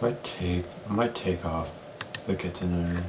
I might take off the kitten.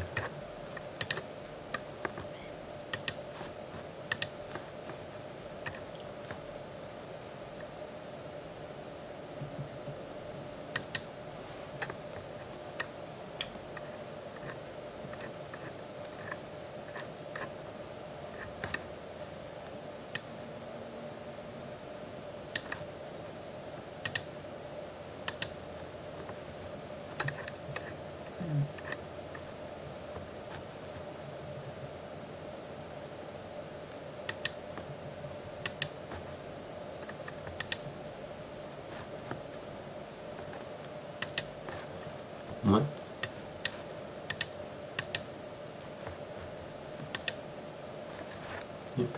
What? Okay.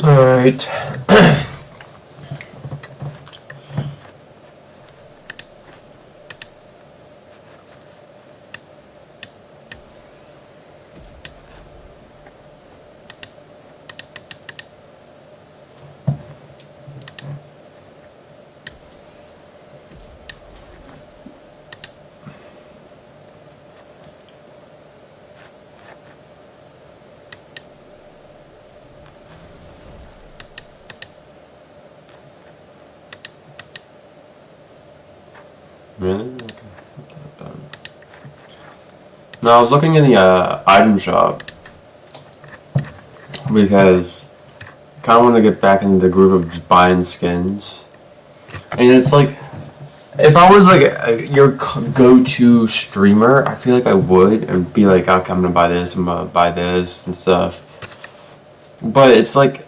Alright. Really? Okay. Now I was looking in the item shop because I kind of want to get back into the groove of just buying skins, and it's like if I was like your go-to streamer, I feel like I would and be like, okay, I'm gonna buy this, I'm gonna buy this and stuff. But it's like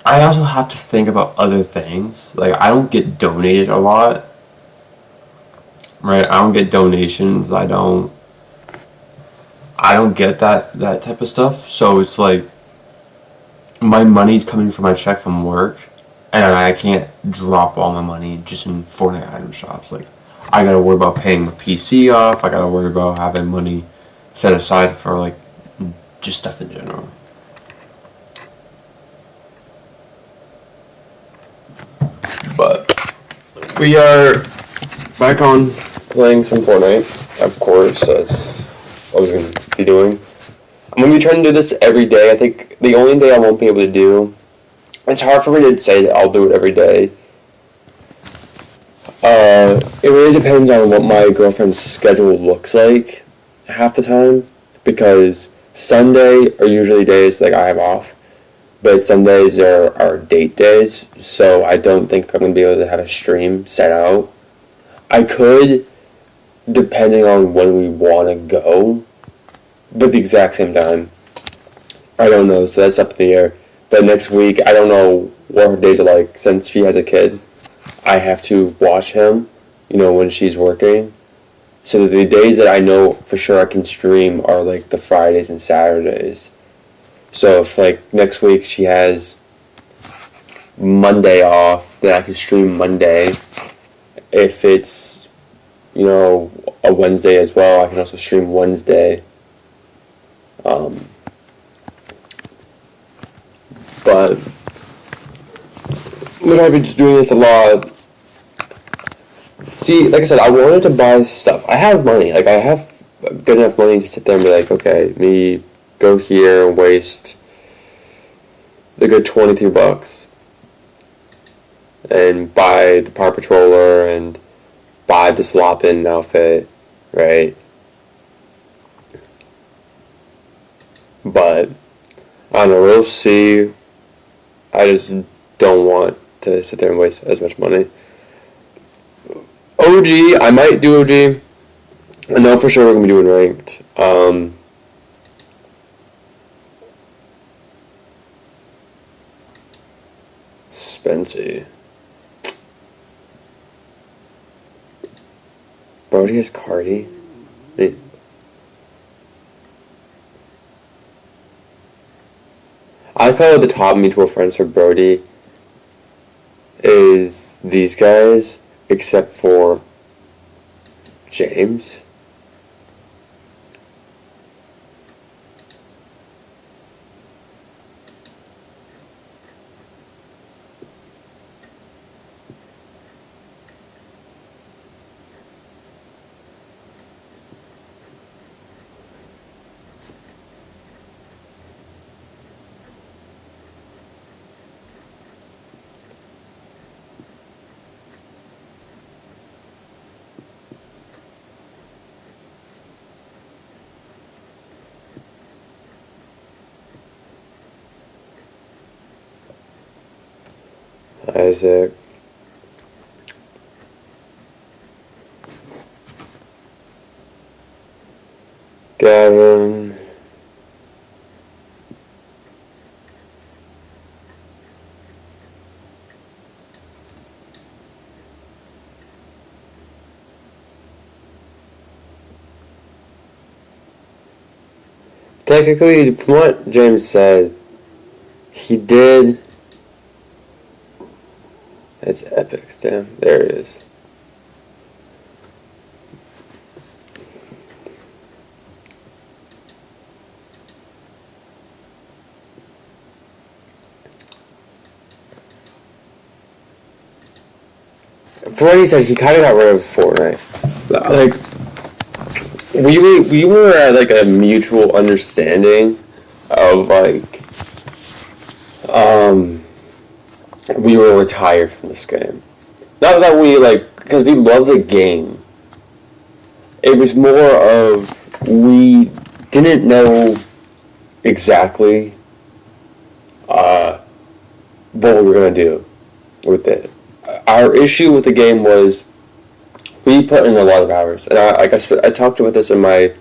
I also have to think about other things. Like I don't get donated a lot, right? I don't get donations. I don't get that type of stuff. So it's like my money's coming from my check from work, and I can't drop all my money just in Fortnite item shops. Like I gotta worry about paying my PC off. I gotta worry about having money set aside for like just stuff in general. But we are back on playing some Fortnite, of course, as I was going to be doing. I'm going to be trying to do this every day. I think the only day I won't be able to do, it's hard for me to say that I'll do it every day. It really depends on what my girlfriend's schedule looks like half the time, because Sunday are usually days like I have off, but Sundays are date days, so I don't think I'm going to be able to have a stream set out. I could, depending on when we want to go, but the exact same time. I don't know, so that's up in the air. But next week, I don't know what her days are like. Since she has a kid, I have to watch him, when she's working. So the days that I know for sure I can stream are like the Fridays and Saturdays. So if like next week she has Monday off, then I can stream Monday. If it's, a Wednesday as well, I can also stream Wednesday. But I'm gonna be just doing this a lot. See, like I said, I wanted to buy stuff. I have money. Like, I have good enough money to sit there and be like, okay, me go here and waste a good $23 and buy the Power Patroller and buy the Sloppin outfit, right? But I don't know. We'll see. I just don't want to sit there and waste as much money. OG, I might do OG. I know for sure we're gonna be doing ranked. Spency. Brody has Cardi. I call it the top mutual friends for Brody is these guys, except for James. Isaac. Gavin. Technically, from what James said, he did. It's epic. Damn, there it is. For what he said, he kind of got rid of Fortnite. Like, we were at like a mutual understanding of like, we were retired from this game. Not that we like, because we love the game. It was more of we didn't know exactly what we were gonna do with it. Our issue with the game was we put in a lot of hours, and I talked about this in my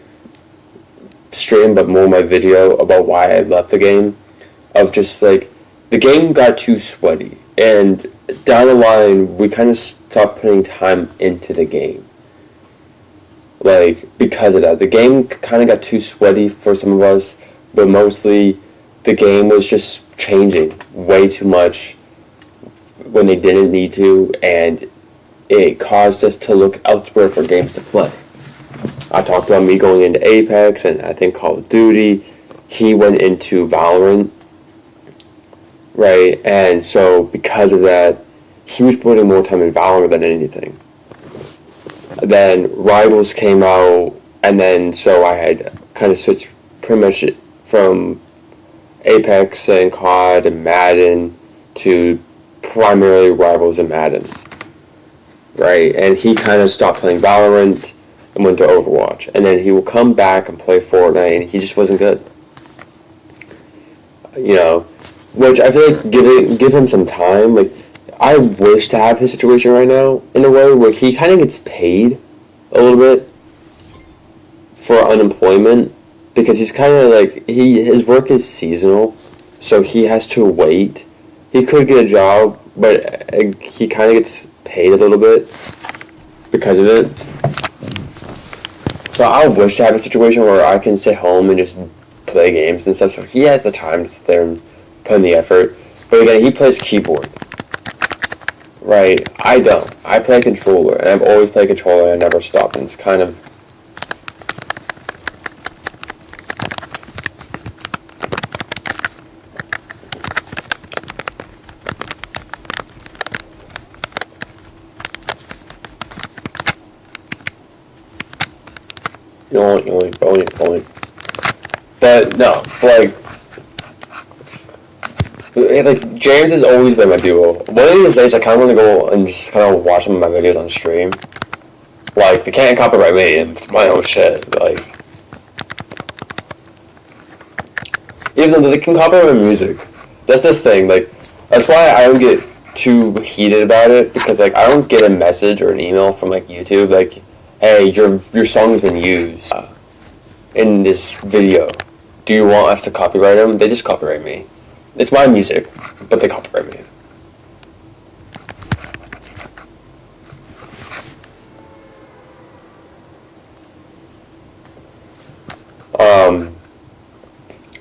stream, but more my video about why I left the game. Of just like the game got too sweaty, and down the line we kind of stopped putting time into the game. Like because of that, the game kind of got too sweaty for some of us, but mostly the game was just changing way too much when they didn't need to, and it caused us to look elsewhere for games to play. I talked about me going into Apex and I think Call of Duty. He went into Valorant, right? And so because of that, he was putting more time in Valorant than anything. Then Rivals came out, and then so I had kind of switched pretty much from Apex and COD and Madden to primarily Rivals and Madden, right? And he kind of stopped playing Valorant and went to Overwatch, and then he will come back and play Fortnite, and he just wasn't good. You know, which I feel like give him some time. Like I wish to have his situation right now in a way where he kind of gets paid a little bit for unemployment, because he's kind of like his work is seasonal, so he has to wait. He could get a job, but he kind of gets paid a little bit because of it. So I wish to have a situation where I can sit home and just play games and stuff, so he has the time to sit there and put in the effort. But again, he plays keyboard, right? I don't. I play controller, and I've always played controller, and I never stopped, and it's kind of... Yoink. But no, like James has always been my duo. One of these days, I kind of want to go and just kind of watch some of my videos on stream. Like they can't copyright me; it's my own shit. Like, Even though they can copyright my music. That's the thing. Like, that's why I don't get too heated about it, because like I don't get a message or an email from like YouTube like, "Hey, your song's been used in this video. Do you want us to copyright them?" They just copyright me. It's my music, but they copyright me.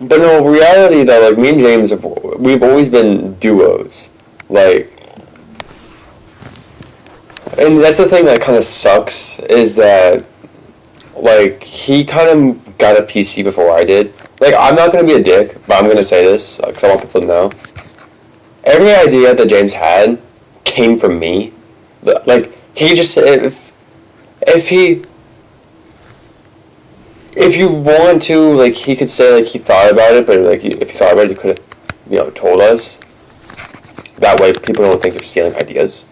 But no, reality though, like me and James, we've always been duos. Like, and that's the thing that kind of sucks is that, like, he kind of got a PC before I did. Like, I'm not gonna be a dick, but I'm gonna say this because I want people to know. Every idea that James had came from me. Like, he just if he if you want to, like, he could say like he thought about it, but like if you thought about it, you could have, told us. That way, people don't think you're stealing ideas.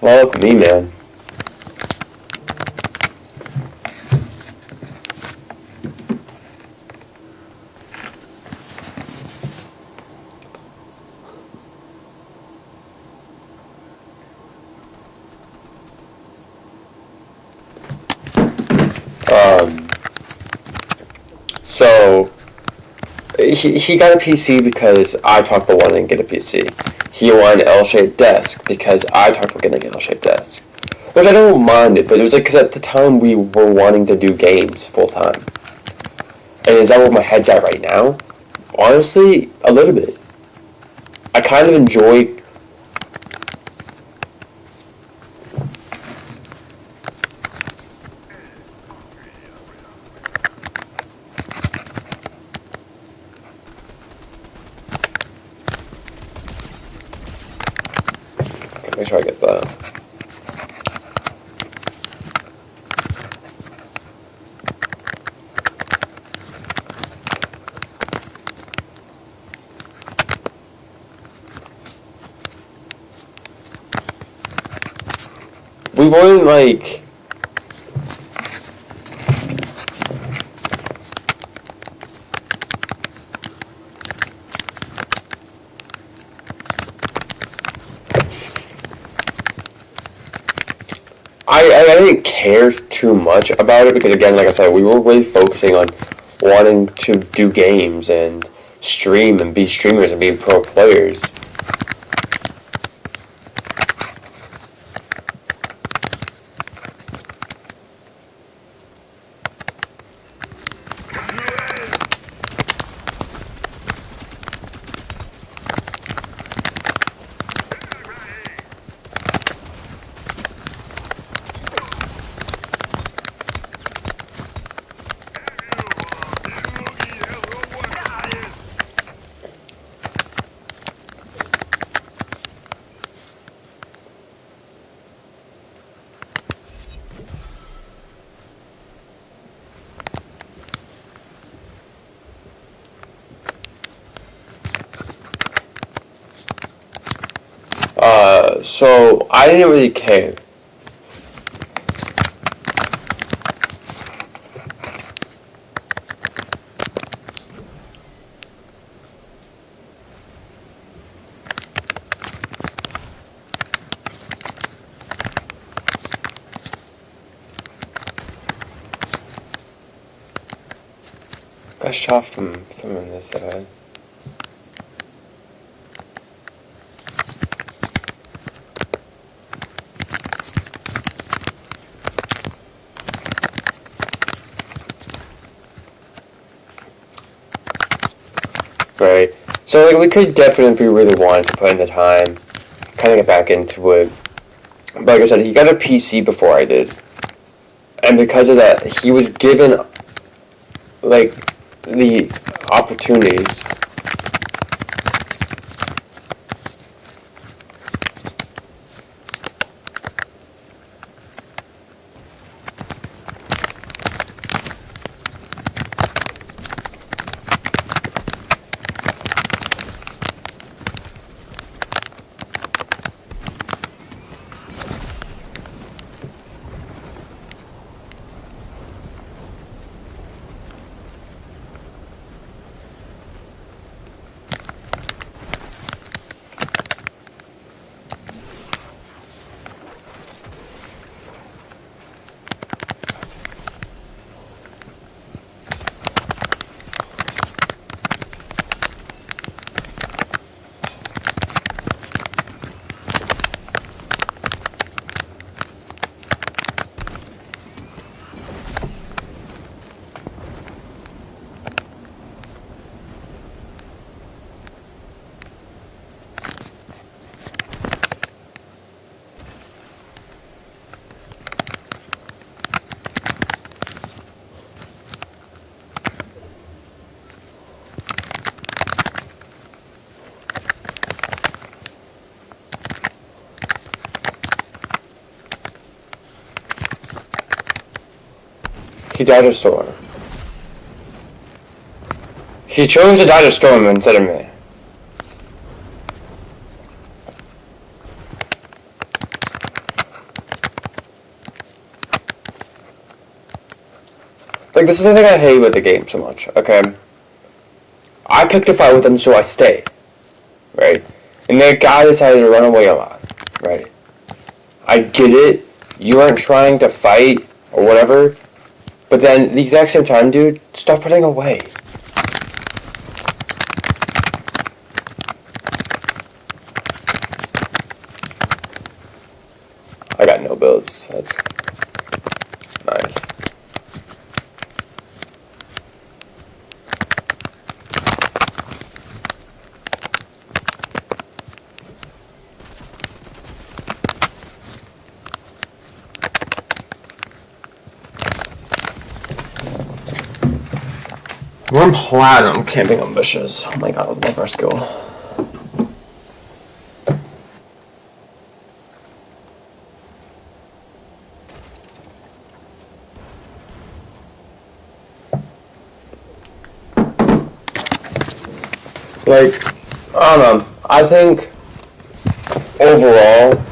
Well, look at me, man. So he got a PC because I talked about wanting to get a PC. He wanted an L-shaped desk because I talked about getting an L-shaped desk. Which I don't mind it, but it was like because at the time we were wanting to do games full time. And is that where my head's at right now? Honestly, a little bit. I kind of enjoy. Okay, make sure I get that. We weren't like. I didn't care too much about it because, again, like I said, we were really focusing on wanting to do games and stream and be streamers and be pro players. So I didn't really care. Got shot from someone this side. Right. So like we could definitely, if we really wanted to put in the time, kind of get back into it. But like I said, he got a PC before I did, and because of that, he was given like the opportunities. He died of Storm. He chose to die of Storm instead of me. Like, this is the thing I hate with the game so much, okay? I picked a fight with him, so I stay, right? And the guy decided to run away a lot, right? I get it. You aren't trying to fight or whatever, but then at the exact same time, dude, stop running away. I got no builds. That's nice. We're in platinum camping on bushes. Oh my god, I love our skill. Like, I don't know. I think overall,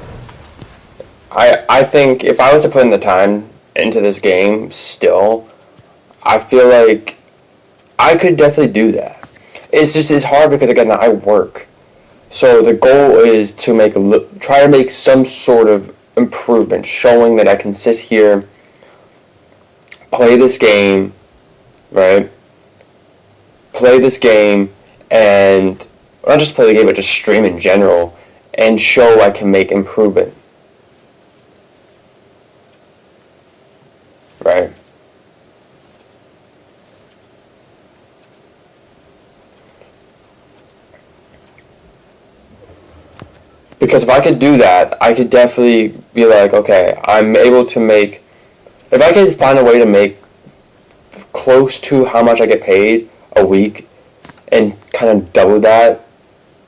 I think if I was to put in the time into this game still, I feel like I could definitely do that. It's hard because again I work, so the goal is to try to make some sort of improvement, showing that I can sit here, play this game, right? Play this game, and not just play the game, but just stream in general, and show I can make improvement, right? Because if I could do that, I could definitely be like, okay, I'm able to make, if I could find a way to make close to how much I get paid a week and kind of double that,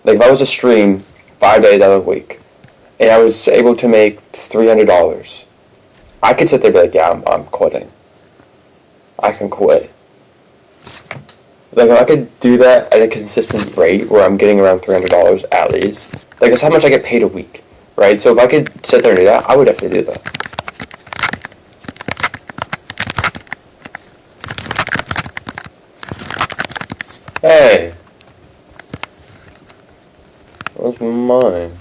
like if I was to stream 5 days out of the week and I was able to make $300, I could sit there and be like, yeah, I'm quitting. I can quit. Like, if I could do that at a consistent rate where I'm getting around $300 at least, like, that's how much I get paid a week, right? So if I could sit there and do that, I would definitely do that. Hey! What's mine?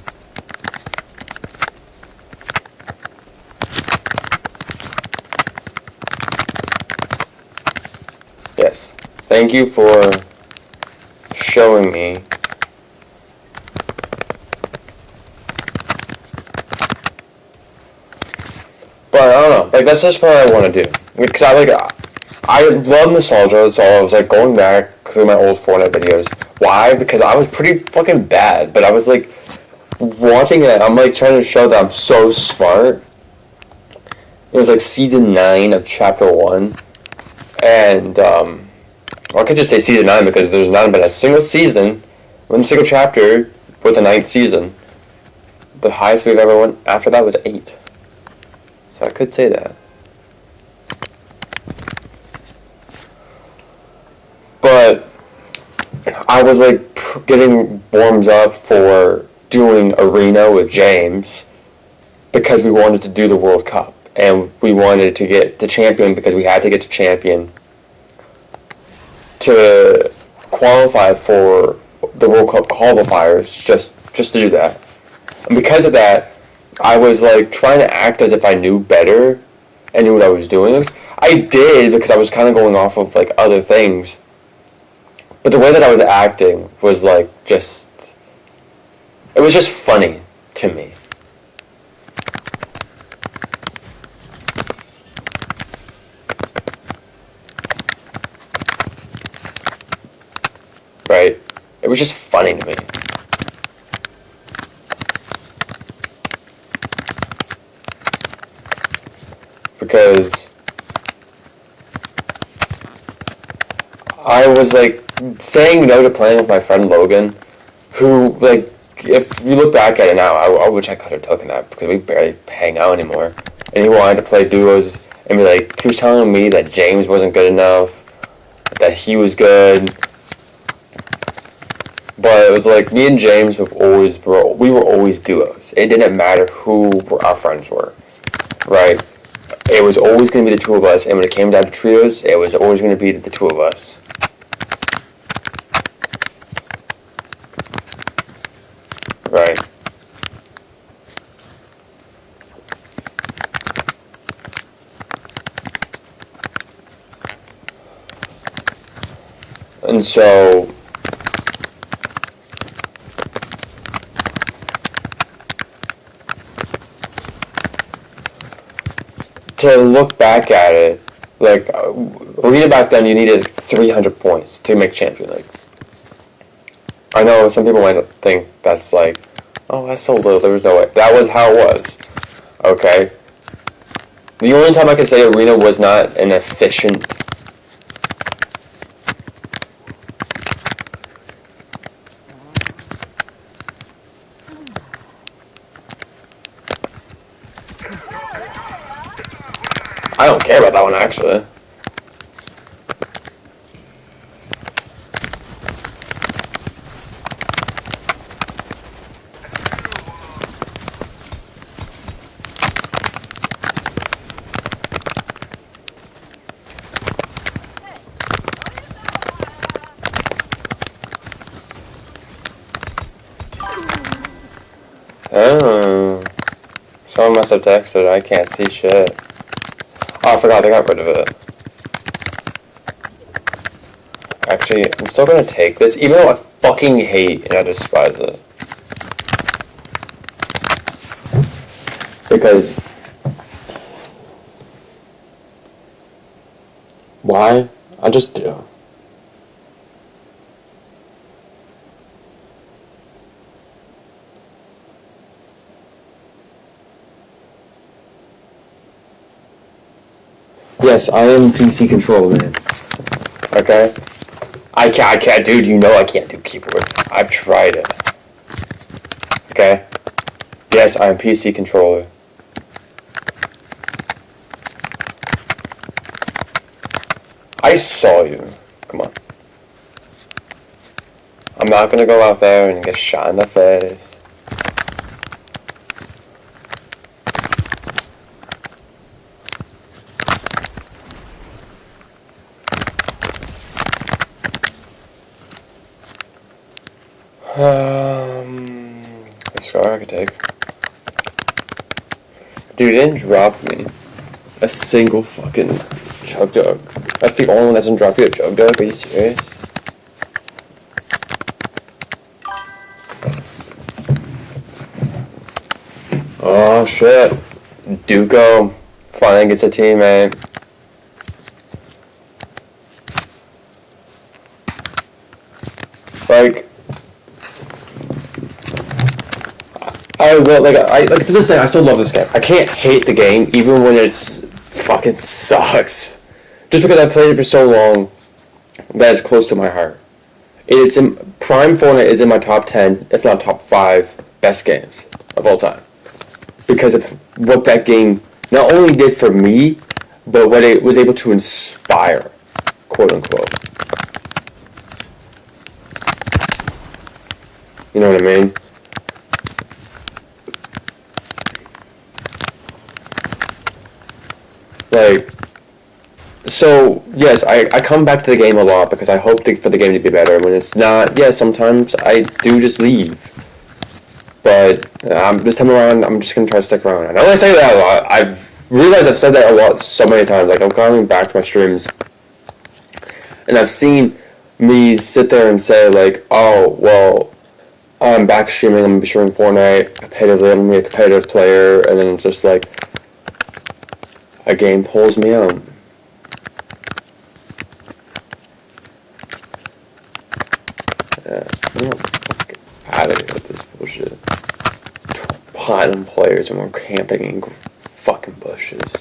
Yes. Thank you for showing me. But I don't know, like that's just what I want to do. Because I love nostalgia, so I was like going back through my old Fortnite videos. Why? Because I was pretty fucking bad, but I was like watching it, I'm like trying to show that I'm so smart. It was like season 9 of chapter 1. And I could just say season 9 because there's not been a single season, one single chapter with the 9th season. The highest we've ever went after that was 8. So I could say that. But I was like getting warmed up for doing Arena with James because we wanted to do the World Cup. And we wanted to get to Champion because we had to get to Champion to qualify for the World Cup qualifiers, just to do that. And because of that, I was like trying to act as if I knew better and knew what I was doing. I did because I was kind of going off of like other things. But the way that I was acting was like it was just funny to me. Right? It was just funny to me. Because I was like saying no to playing with my friend Logan, who like if you look back at it now, I wish I could have taken that because we barely hang out anymore. And he wanted to play duos and be like, he was telling me that James wasn't good enough, that he was good. But it was like me and James we were always duos. It didn't matter who our friends were, right? It was always going to be the two of us, and when it came down to trios, it was always going to be the two of us. Right. And so to look back at it, like Arena back then, you needed 300 points to make Champion League. I know some people might think that's like, oh, that's so little. There was no way. That was how it was. Okay. The only time I can say Arena was not an efficient. I don't care about that one actually. Oh. Someone must have texted. I can't see shit. Oh, I forgot they got rid of it. Actually, I'm still gonna take this, even though I fucking hate and I despise it. Because... why? I just do. Yes, I am PC controller, man. Okay? I can't, dude, you know I can't do keyboard. I've tried it. Okay? Yes, I am PC controller. I saw you. Come on. I'm not gonna go out there and get shot in the face. The scar I could take. Dude, it didn't drop me a single fucking chug jug. That's the only one that doesn't drop you a chug jug? Are you serious? Oh shit. Duco finally gets a teammate. Like, like to this day, I still love this game. I can't hate the game, even when it's fucking sucks. Just because I played it for so long, that is close to my heart. It's in Prime Fortnite is in my top 10, if not top 5 best games of all time, because of what that game not only did for me, but what it was able to inspire, quote unquote. You know what I mean? Like, so, yes, I come back to the game a lot because I hope for the game to be better. When it's not, yeah, sometimes I do just leave. But this time around, I'm just going to try to stick around. I know I say that a lot. I've realized I've said that a lot so many times. Like, I'm coming back to my streams, and I've seen me sit there and say, like, oh, well, I'm back streaming, I'm going to be streaming Fortnite competitively, I'm going to be a competitive player, and then it's just like, a game pulls me out. Yeah, I'm fucking out of here with this bullshit. Platinum players and we're camping in fucking bushes.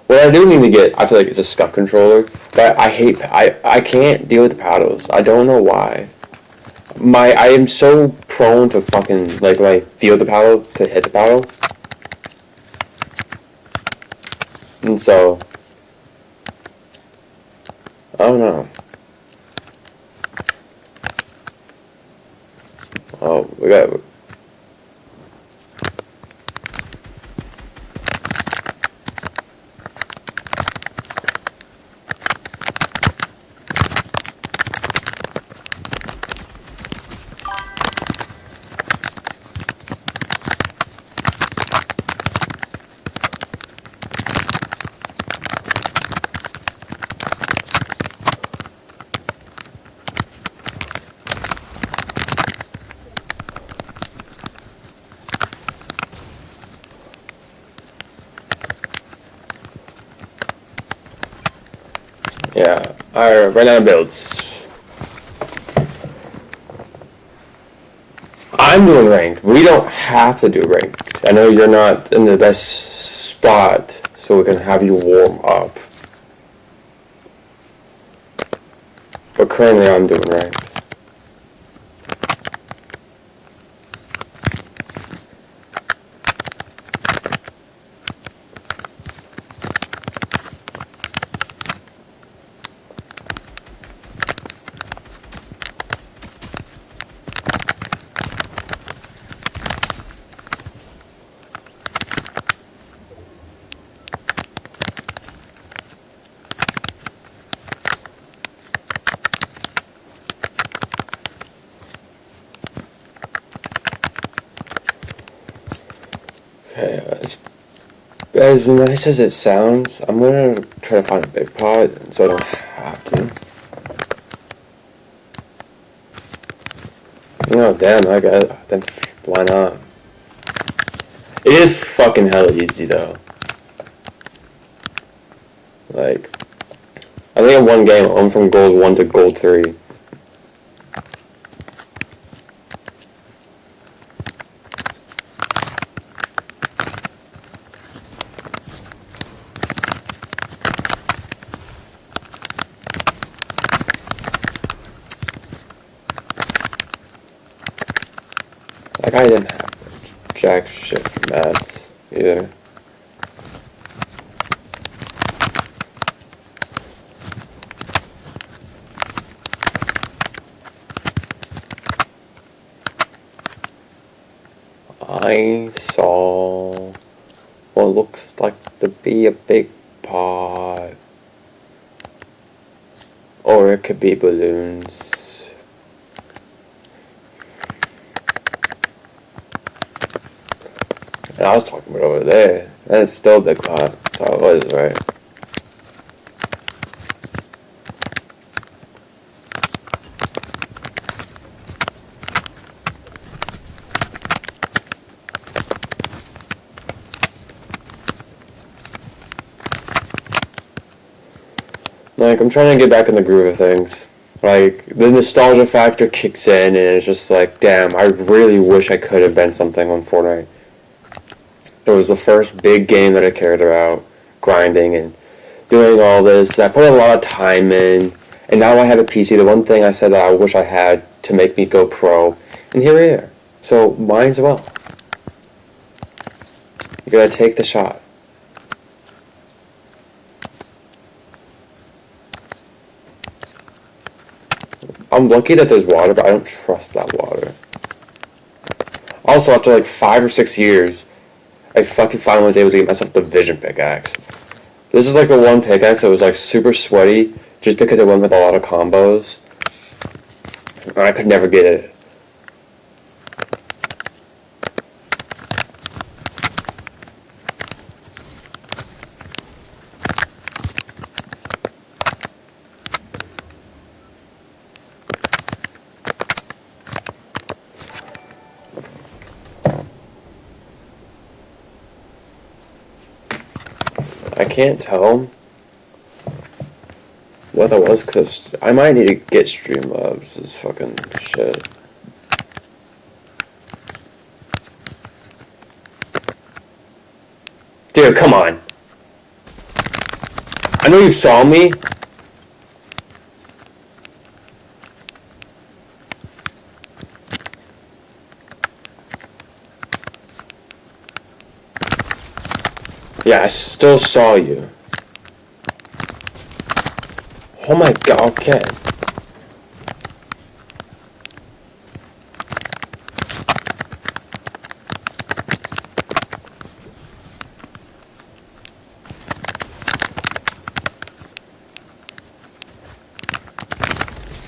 What I do need to get, I feel like, is a scuff controller. But I can't deal with the paddles. I don't know why. I am so prone to fucking, like, when I feel the paddle, to hit the paddle. And so, I don't know. Oh, we got... Yeah, alright, right now builds. I'm doing ranked. We don't have to do ranked. I know you're not in the best spot, so we can have you warm up. But currently I'm doing ranked. Okay, as nice as it sounds, I'm gonna try to find a big pot so I don't have to. No, damn, I got it. Then why not? It is fucking hella easy though. Like, I think in one game I'm from gold 1 to gold 3. Like, I didn't have jack shit for mats either. I saw what looks like to be a big pot. Or it could be balloons. And I was talking about over there. That's still a big pot. So it was, right? Like, I'm trying to get back in the groove of things. Like, the nostalgia factor kicks in, and it's just like, damn, I really wish I could have been something on Fortnite. It was the first big game that I cared about, grinding and doing all this. I put a lot of time in, and now I have a PC. The one thing I said that I wish I had to make me go pro, and here we are. So, might as well. You gotta take the shot. I'm lucky that there's water, but I don't trust that water. Also, after like 5 or 6 years, I fucking finally was able to get myself the Vision pickaxe. This is like the one pickaxe that was like super sweaty, just because it went with a lot of combos. And I could never get it. I can't tell what that was, because I might need to get Streamlabs. This fucking shit. Dude, come on. I know you saw me. Yeah, I still saw you. Oh my god, okay.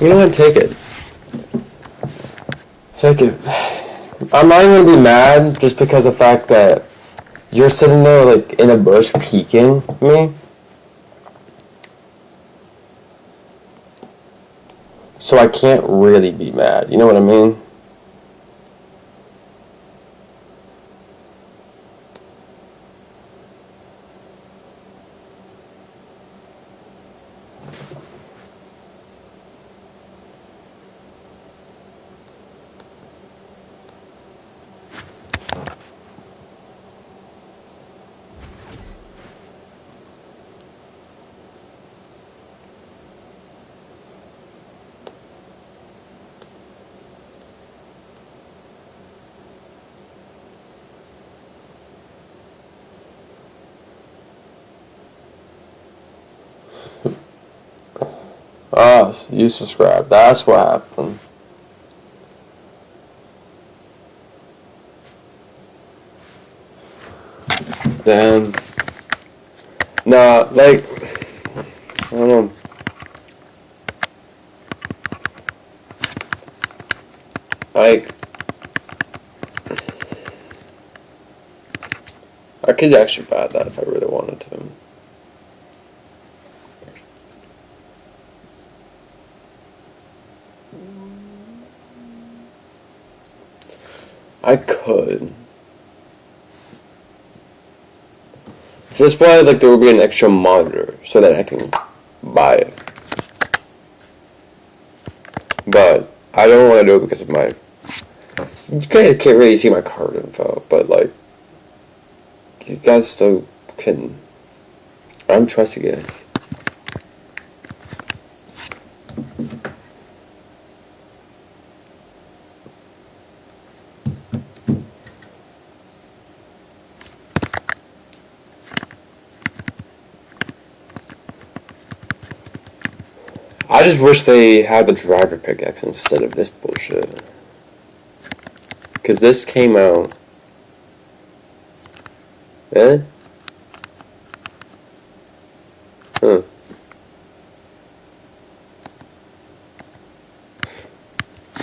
You know what, take it. Take it. I'm not even gonna be mad just because of the fact that you're sitting there like in a bush peeking me. So I can't really be mad. You know what I mean? Ah, you subscribed. That's what happened. Damn. Nah, like, I don't know. Like, I could actually buy that if I really wanted to. I could. So that's why, like, there would be an extra monitor so that I can buy it. But I don't want to do it because of my. You guys can't really see my card info, but like, you guys still can. I don't trust you guys. I just wish they had the driver pickaxe instead of this bullshit. Because this came out. Eh? Huh.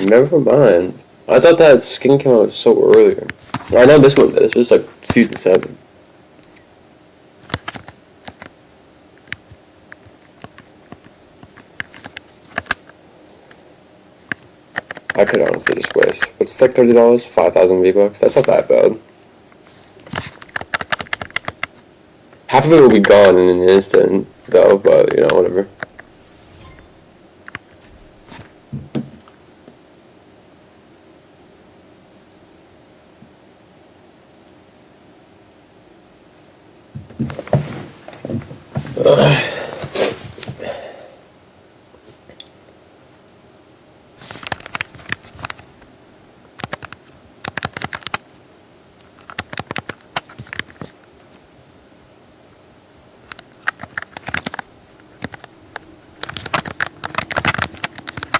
Never mind. I thought that skin came out so earlier. I know this one did. This was like season 7. I could honestly just waste. What's like $30? 5,000 V-Bucks? That's not that bad. Half of it will be gone in an instant, though, but, you know, whatever.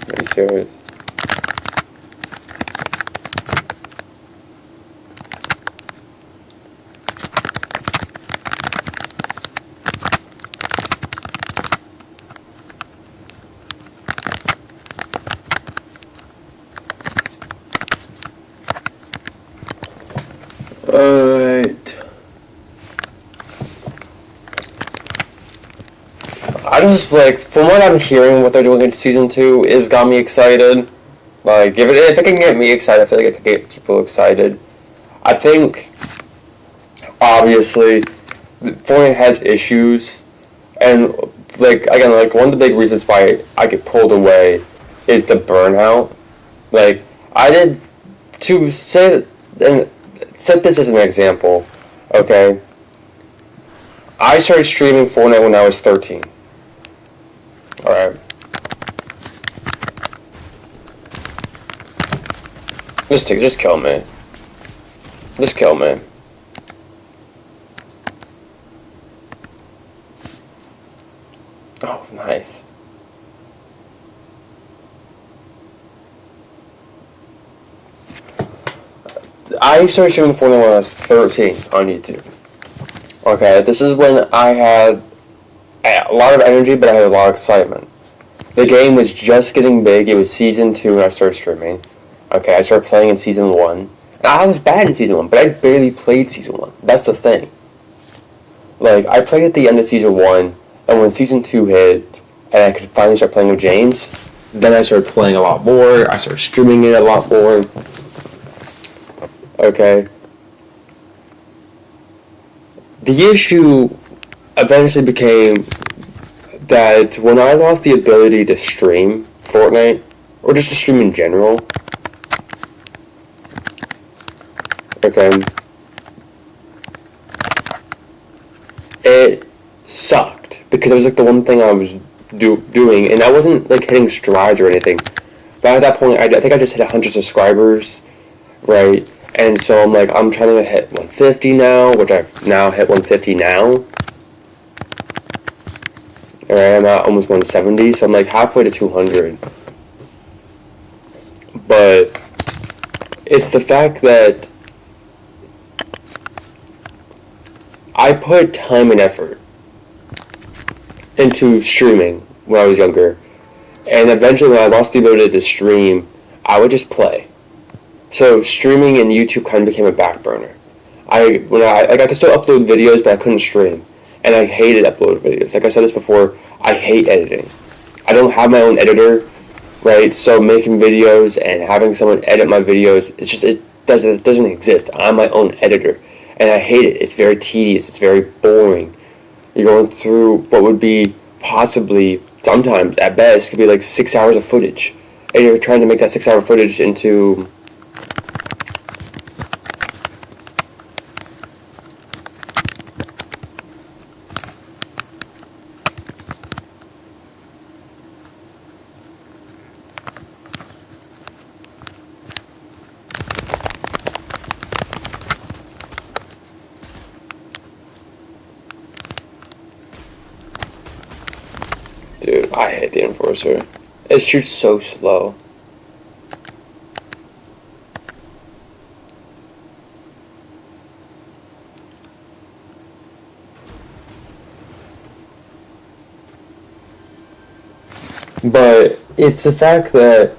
Are you serious? Alright. I just, like, from what I'm hearing, what they're doing in season 2 is got me excited. Like, if it can get me excited, I feel like it can get people excited. I think, obviously, Fortnite has issues, and, like, again, like, one of the big reasons why I get pulled away is the burnout. Like, I did, to say, and set this as an example, okay? I started streaming Fortnite when I was 13. Alright. Just kill me. Just kill me. Oh, nice. I started streaming Fortnite when I was 13 on YouTube. Okay, this is when I had a lot of energy, but I had a lot of excitement. The game was just getting big. It was season 2 when I started streaming. Okay, I started playing in season 1. And I was bad in season 1, but I barely played season 1. That's the thing. Like, I played at the end of season 1, and when season 2 hit, and I could finally start playing with James, then I started playing a lot more. I started streaming it a lot more. Okay. The issue eventually became that when I lost the ability to stream Fortnite, or just to stream in general, okay, it sucked because it was like the one thing I was doing, and I wasn't like hitting strides or anything. But at that point, I think I just hit 100 subscribers, right? And so I'm like, I'm trying to hit 150 now, which I've now hit 150 now. Alright, I'm at almost 170, so I'm like halfway to 200. But it's the fact that I put time and effort into streaming when I was younger. And eventually when I lost the ability to stream, I would just play. So streaming and YouTube kind of became a back burner. I could still upload videos, but I couldn't stream. And I hated uploading videos. Like I said this before, I hate editing. I don't have my own editor, right? So making videos and having someone edit my videos, it doesn't exist. I'm my own editor, and I hate it. It's very tedious. It's very boring. You're going through what would be possibly, sometimes at best, could be like 6 hours of footage, and you're trying to make that 6 hour footage into Dude, I hate the Enforcer. It shoots so slow. But it's the fact that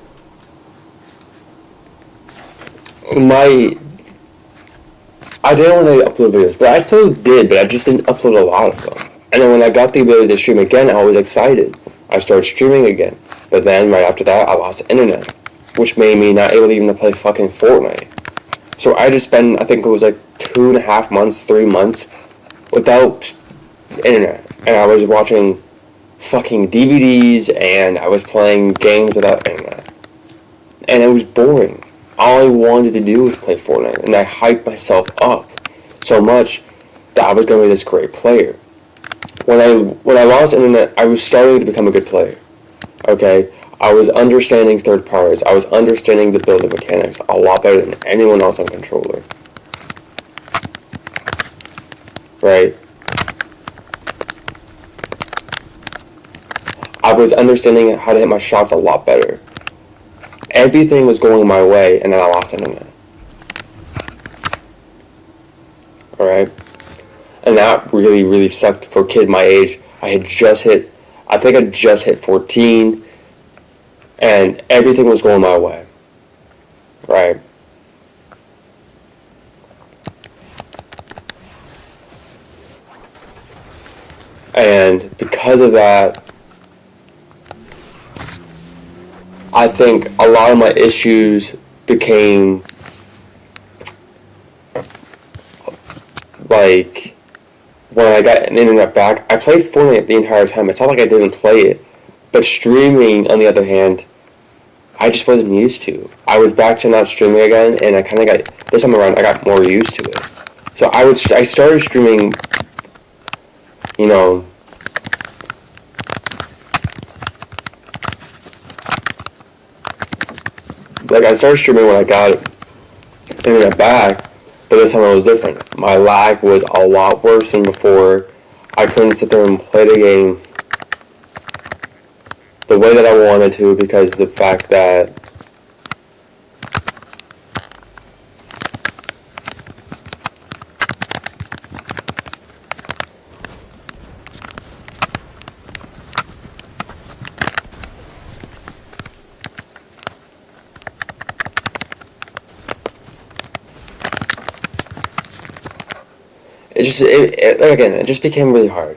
I didn't want to upload videos, but I still did, but I just didn't upload a lot of them. And then when I got the ability to stream again, I was excited. I started streaming again. But then right after that, I lost internet, which made me not able even to play fucking Fortnite. So I just spent, I think it was like 2.5 months, 3 months without internet. And I was watching fucking DVDs and I was playing games without internet. And it was boring. All I wanted to do was play Fortnite, and I hyped myself up so much that I was going to be this great player. When I lost internet, I was starting to become a good player. Okay, I was understanding third parties. I was understanding the building mechanics a lot better than anyone else on controller. Right? I was understanding how to hit my shots a lot better. Everything was going my way, and then I lost internet. Alright? And that really, really sucked for a kid my age. I think I just hit 14, and everything was going my way. Right? And because of that, I think a lot of my issues became like when I got an internet back. I played Fortnite the entire time. It's not like I didn't play it, but streaming, on the other hand, I just wasn't used to. I was back to not streaming again, and I kind of got this time around. I got more used to it. So I started streaming, you know. Like, I started streaming when I got internet back, but this time it was different. My lag was a lot worse than before. I couldn't sit there and play the game the way that I wanted to, because the fact that it just became really hard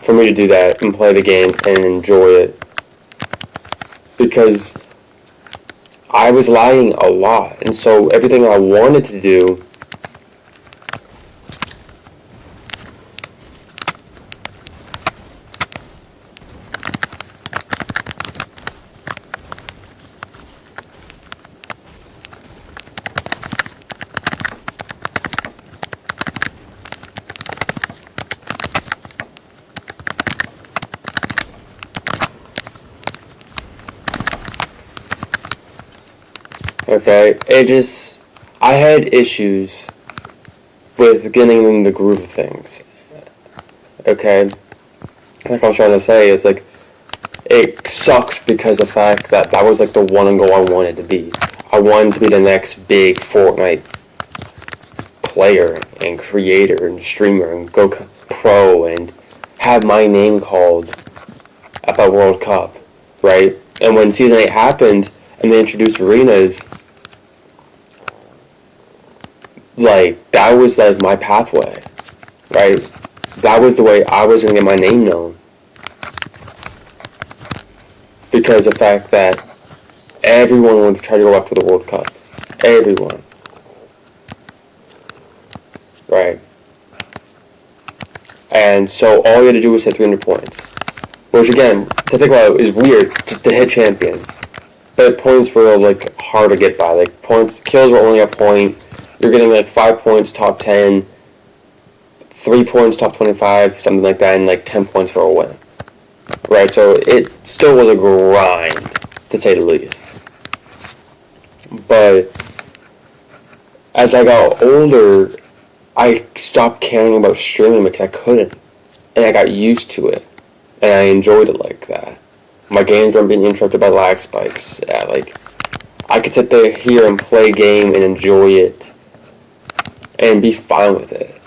for me to do that and play the game and enjoy it, because I was lagging a lot, and so everything I wanted to do okay, I had issues with getting in the groove of things, okay? Like I was trying to say, it's like, it sucked because the fact that that was like the one goal I wanted to be. I wanted to be the next big Fortnite player and creator and streamer and go pro and have my name called at the World Cup, right? And when Season 8 happened and they introduced arenas, like, that was like my pathway, right? That was the way I was going to get my name known. Because of the fact that everyone would try to go after the World Cup. Everyone. Right? And so all you had to do was hit 300 points. Which, again, to think about is weird to hit champion. But points were like hard to get by. Like, kills were only a point. You're getting like 5 points top 10, 3 points top 25, something like that, and like 10 points for a win. Right, so it still was a grind, to say the least. But as I got older, I stopped caring about streaming because I couldn't. And I got used to it. And I enjoyed it like that. My games weren't being interrupted by lag spikes. Yeah, like, I could sit there here and play a game and enjoy it and be fine with it.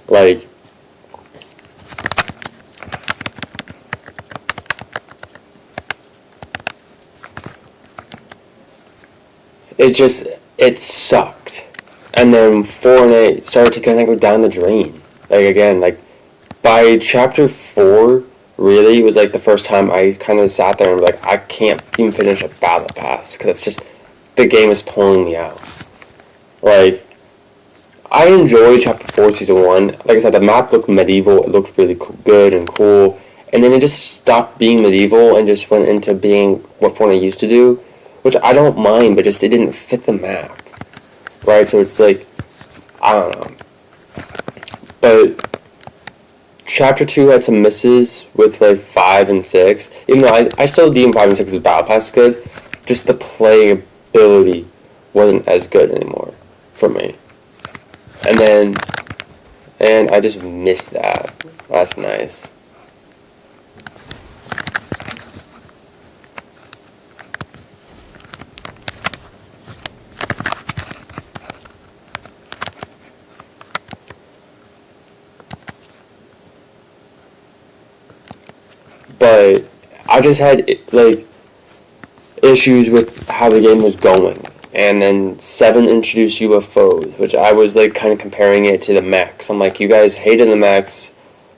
Like, it sucked. And then Fortnite started to kind of go down the drain. Like, again, like, by chapter 4, really, was like the first time I kind of sat there and was like, I can't even finish a battle pass, because it's just, the game is pulling me out. Like, I enjoyed chapter 4, season 1. Like I said, the map looked medieval, it looked really good and cool, and then it just stopped being medieval and just went into being what Fortnite used to do, which I don't mind, but just it didn't fit the map. Right, so it's like, I don't know. But chapter 2 had some misses with like 5 and 6. Even though I still deem 5 and 6 as Battle Pass good, just the playability wasn't as good anymore for me. And I just missed that. That's nice. But I just had like issues with how the game was going, and then 7 introduced UFOs, which I was like kind of comparing it to the mechs. I'm like, you guys hated the mechs,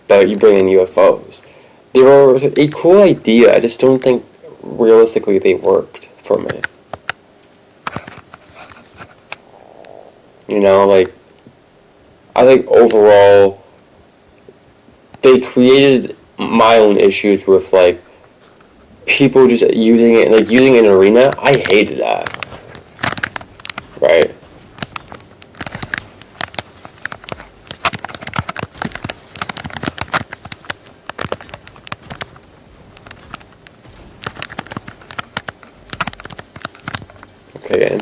but you bring in UFOs. They were a cool idea. I just don't think realistically they worked for me. You know, like, I think overall they created my own issues with like people just using it, like using an arena. I hated that. Right. Okay.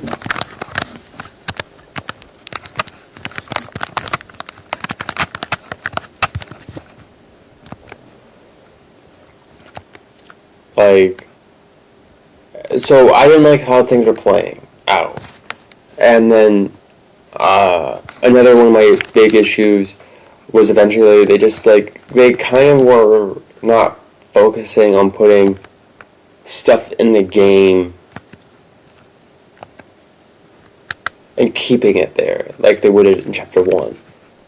Like, so I didn't like how things were playing out. And then another one of my big issues was eventually they kind of were not focusing on putting stuff in the game and keeping it there like they would in chapter 1.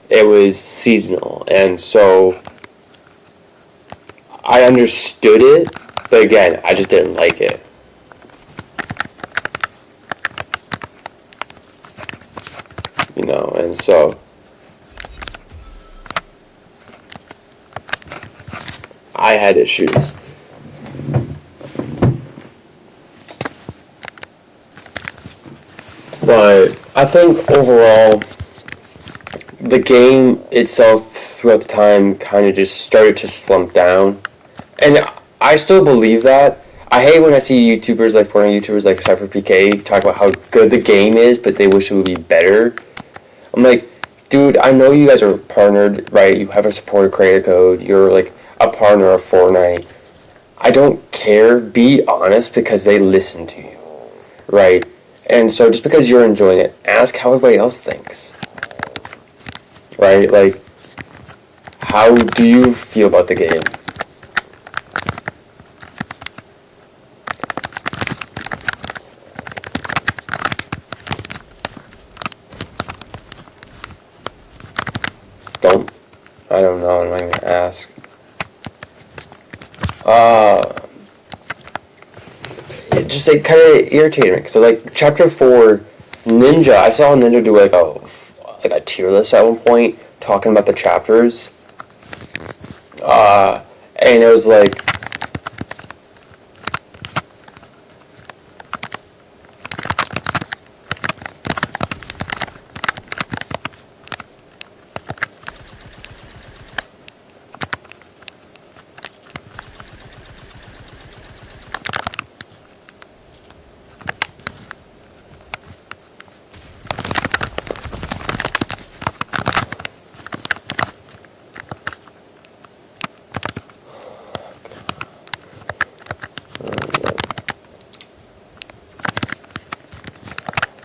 It was seasonal, and so I understood it, but again, I just didn't like it. You know, and so I had issues. But I think overall, the game itself throughout the time kind of just started to slump down. And I still believe that. I hate when I see YouTubers like Fortnite YouTubers like CypherPK talk about how good the game is, but they wish it would be better. I'm like, dude, I know you guys are partnered, right? You have a supported creator code. You're like a partner of Fortnite. I don't care. Be honest because they listen to you, right? And so just because you're enjoying it, ask how everybody else thinks, right? Like, how do you feel about the game? I don't know. I'm not even gonna ask. It just like kind of irritated me because like chapter 4, Ninja. I saw Ninja do like a tier list at one point talking about the chapters. And it was like,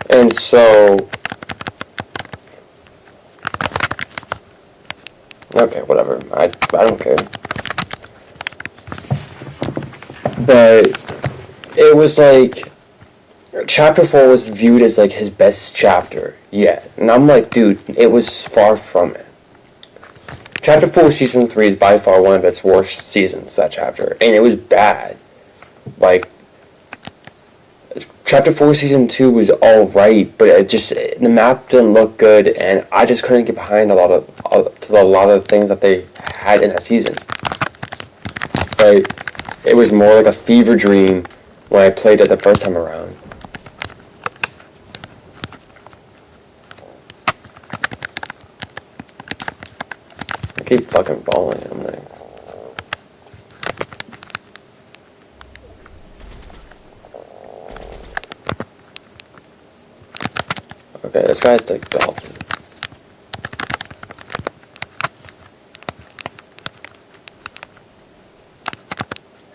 and so, okay, whatever. I don't care. But it was like chapter 4 was viewed as like his best chapter yet, and I'm like, dude, it was far from it. Chapter 4 season 3 is by far one of its worst seasons. That chapter, and it was bad. Like chapter 4 season 2 was alright, but the map didn't look good, and I just couldn't get behind a lot of things that they had in that season. Right? It was more like a fever dream when I played it the first time around. I keep fucking falling. I'm like, okay, this guy's like dolphin.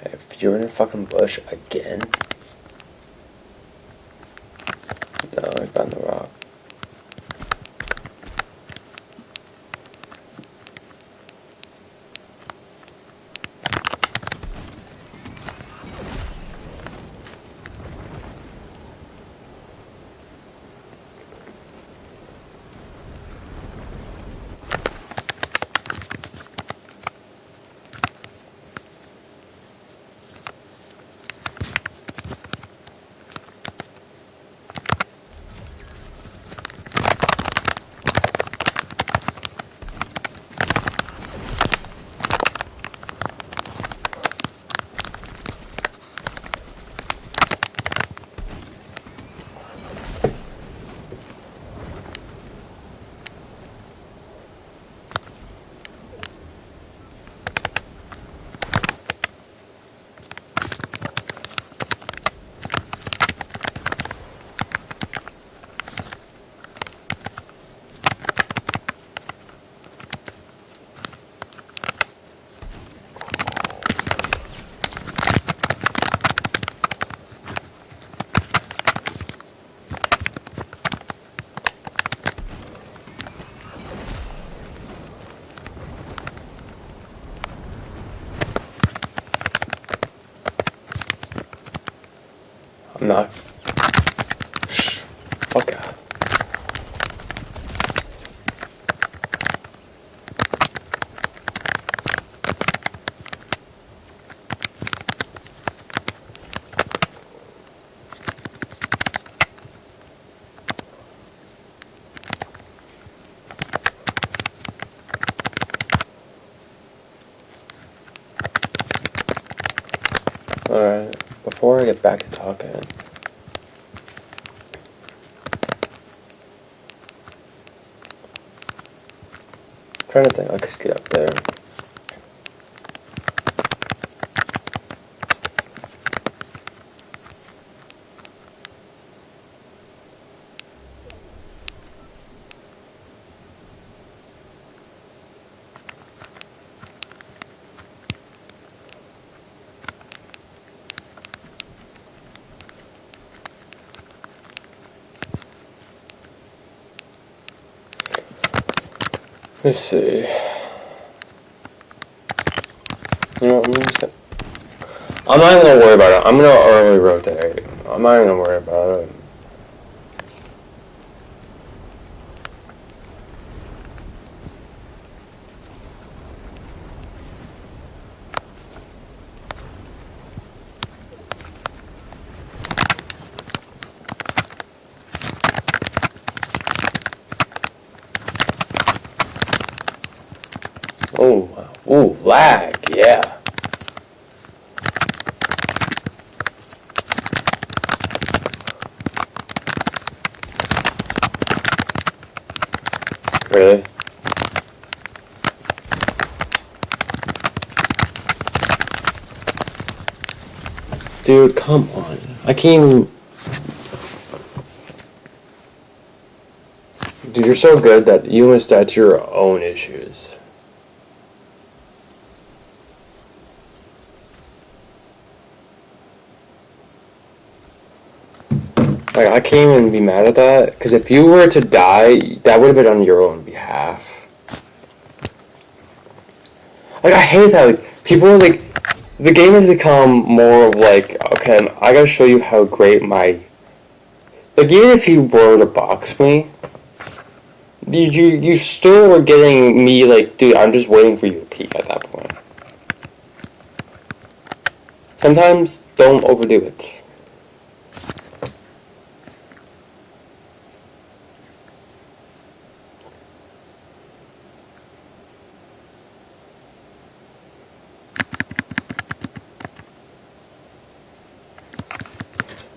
If you're in a fucking bush again. No, I found the rock. I'm not. Shh. Fuck out. Alright, before I get back to talking, I'm trying to think I could get up there. Let's see. You know, I'm not even gonna worry about it. I'm gonna early rotate. I'm not even gonna worry about it. Oh, ooh, lag, yeah. Really? Dude, come on. I can't even... Dude, you're so good that you must add to your own issues. Like, I can't even be mad at that, because if you were to die, that would have been on your own behalf. Like, I hate that, like, people, like, the game has become more of, like, okay, I gotta show you how great my... Like, even if you were to box me, you still were getting me, like, dude, I'm just waiting for you to peek at that point. Sometimes, don't overdo it.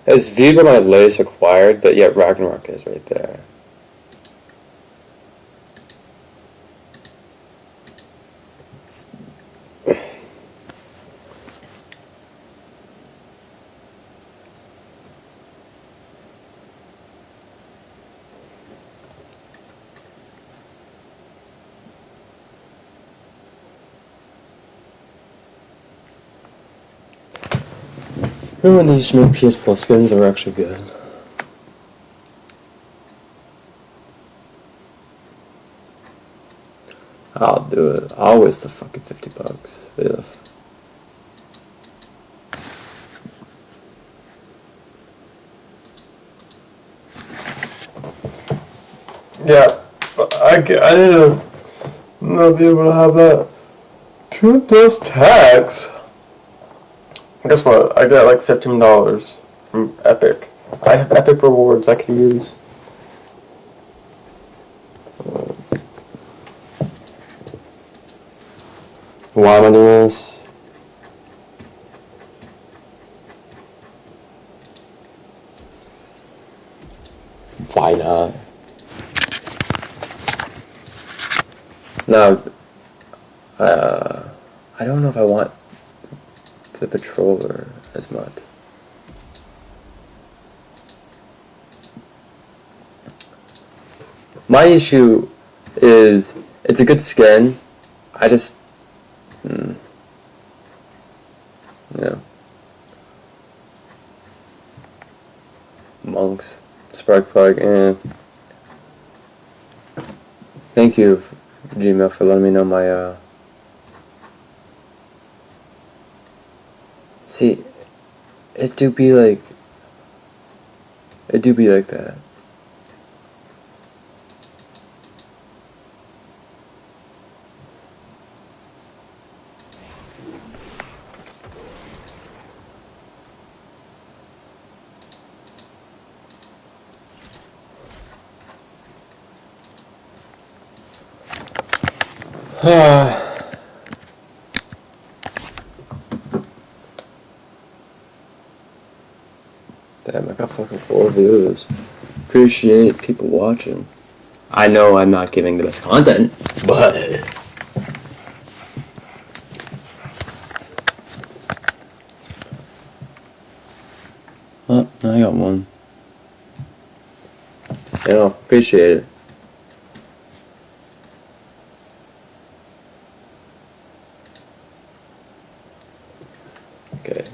It's viewed by my latest acquired, but yet Ragnarok is right there. Remember when they used to make PS Plus skins that were actually good? I'll do it. I'll waste the fucking $50. Ugh. Yeah, but I need to not be able to have that 2+ tax. Guess what? I got like $15 from Epic. I have Epic rewards I can use. Why am I doing this? Why not? No, I don't know if I want the patroller as much. My issue is it's a good skin. I just yeah. Monks, Spark Plug, and thank you Gmail for letting me know my see, it do be like It do be like that. Damn, I got fucking 4 views. Appreciate people watching. I know I'm not giving the best content, but oh, I got one. Appreciate it. Okay.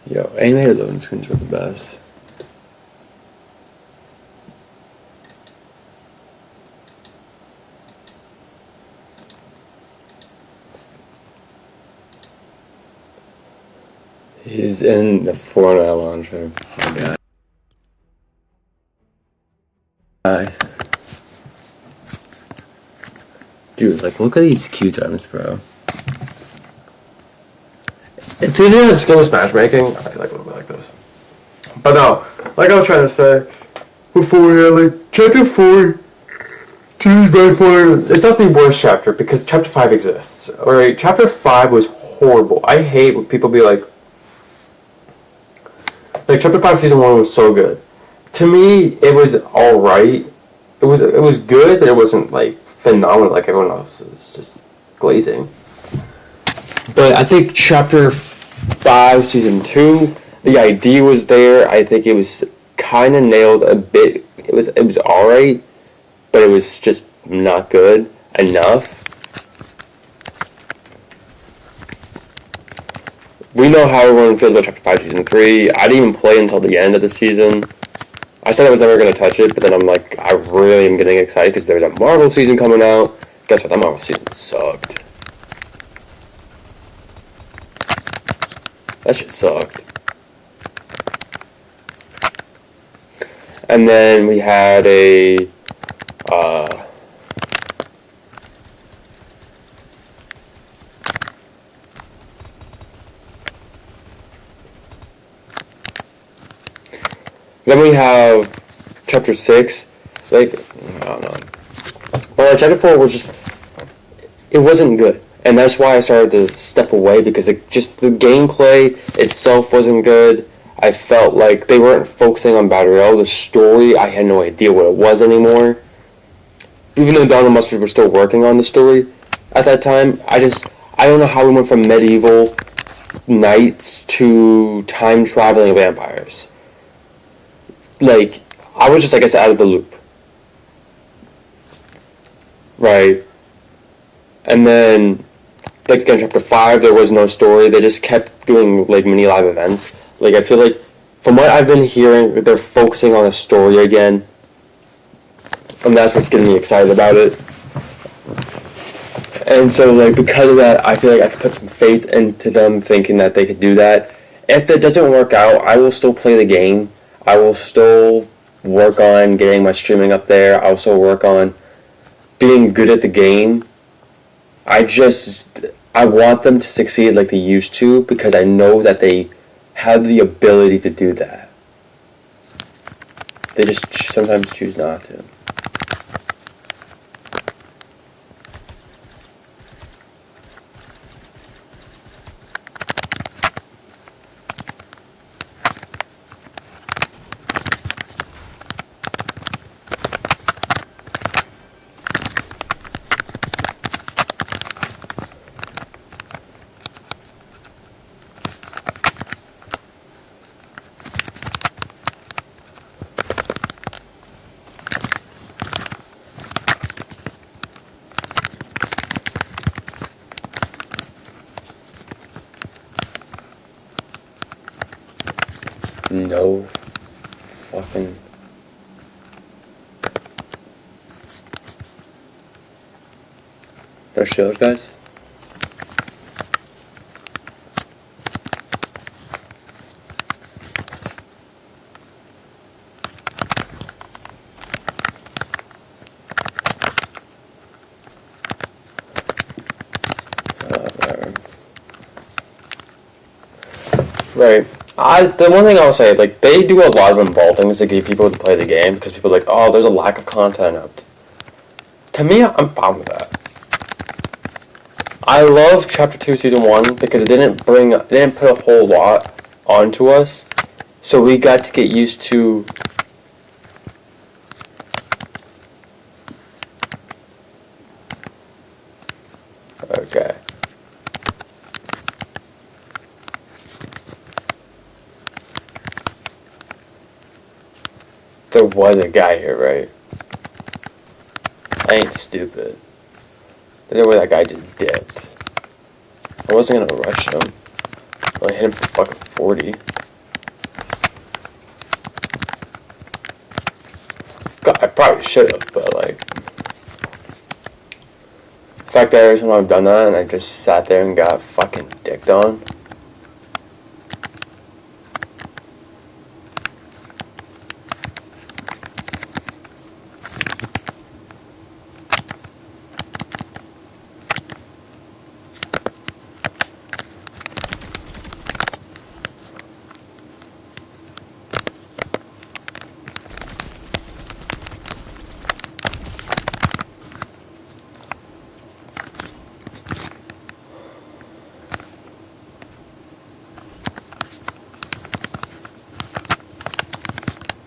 Yo, animated loading screens were the best. He's in the Fortnite launcher. Oh my god. Hi. Dude, like, look at these Q times, bro. If they didn't have skill with Smash making, I feel like a little bit like this. But no, like I was trying to say before, like, Chapter 4, Choose by Fire, it's not the worst chapter because Chapter 5 exists. Alright, Chapter 5 was horrible. I hate when people be like, Chapter 5 Season 1 was so good. To me, it was alright. It was good, but it wasn't, like, phenomenal like everyone else is just glazing. But I think Chapter 5 Season 2, the idea was there. I think it was kind of nailed a bit. It was alright, but it was just not good enough. We know how everyone feels about Chapter 5 Season 3. I didn't even play until the end of the season. I said I was never going to touch it, but then I'm like, I really am getting excited because there's a Marvel season coming out. Guess what? That Marvel season sucked. That shit sucked. And then we had a then we have Chapter 6. Like, I don't know. But Chapter 4 was just, it wasn't good. And that's why I started to step away, because the gameplay itself wasn't good. I felt like they weren't focusing on Battle Royale. The story, I had no idea what it was anymore. Even though Donna Mustard were still working on the story at that time, I don't know how we went from medieval knights to time-traveling vampires. Like, I was just, I guess, out of the loop. Right. And then, like, again, Chapter 5, there was no story. They just kept doing, like, mini live events. Like, I feel like, from what I've been hearing, they're focusing on a story again. And that's what's getting me excited about it. And so, like, because of that, I feel like I could put some faith into them thinking that they could do that. If it doesn't work out, I will still play the game. I will still work on getting my streaming up there. I will still work on being good at the game. I want them to succeed like they used to, because I know that they have the ability to do that. They just sometimes choose not to. no fucking... No shield, guys? Right. The one thing I'll say, like, they do a lot of involved things to get people to play the game because people are like, oh, there's a lack of content up. To me, I'm fine with that. I love Chapter 2 Season 1 because it didn't put a whole lot onto us, so we got to get used to okay. There was a guy here, right? I ain't stupid. There's no way that guy just dipped. I wasn't gonna rush him. I hit him for fucking 40. God, I probably should have, but like... The fact that every time I've done that and I just sat there and got fucking dicked on.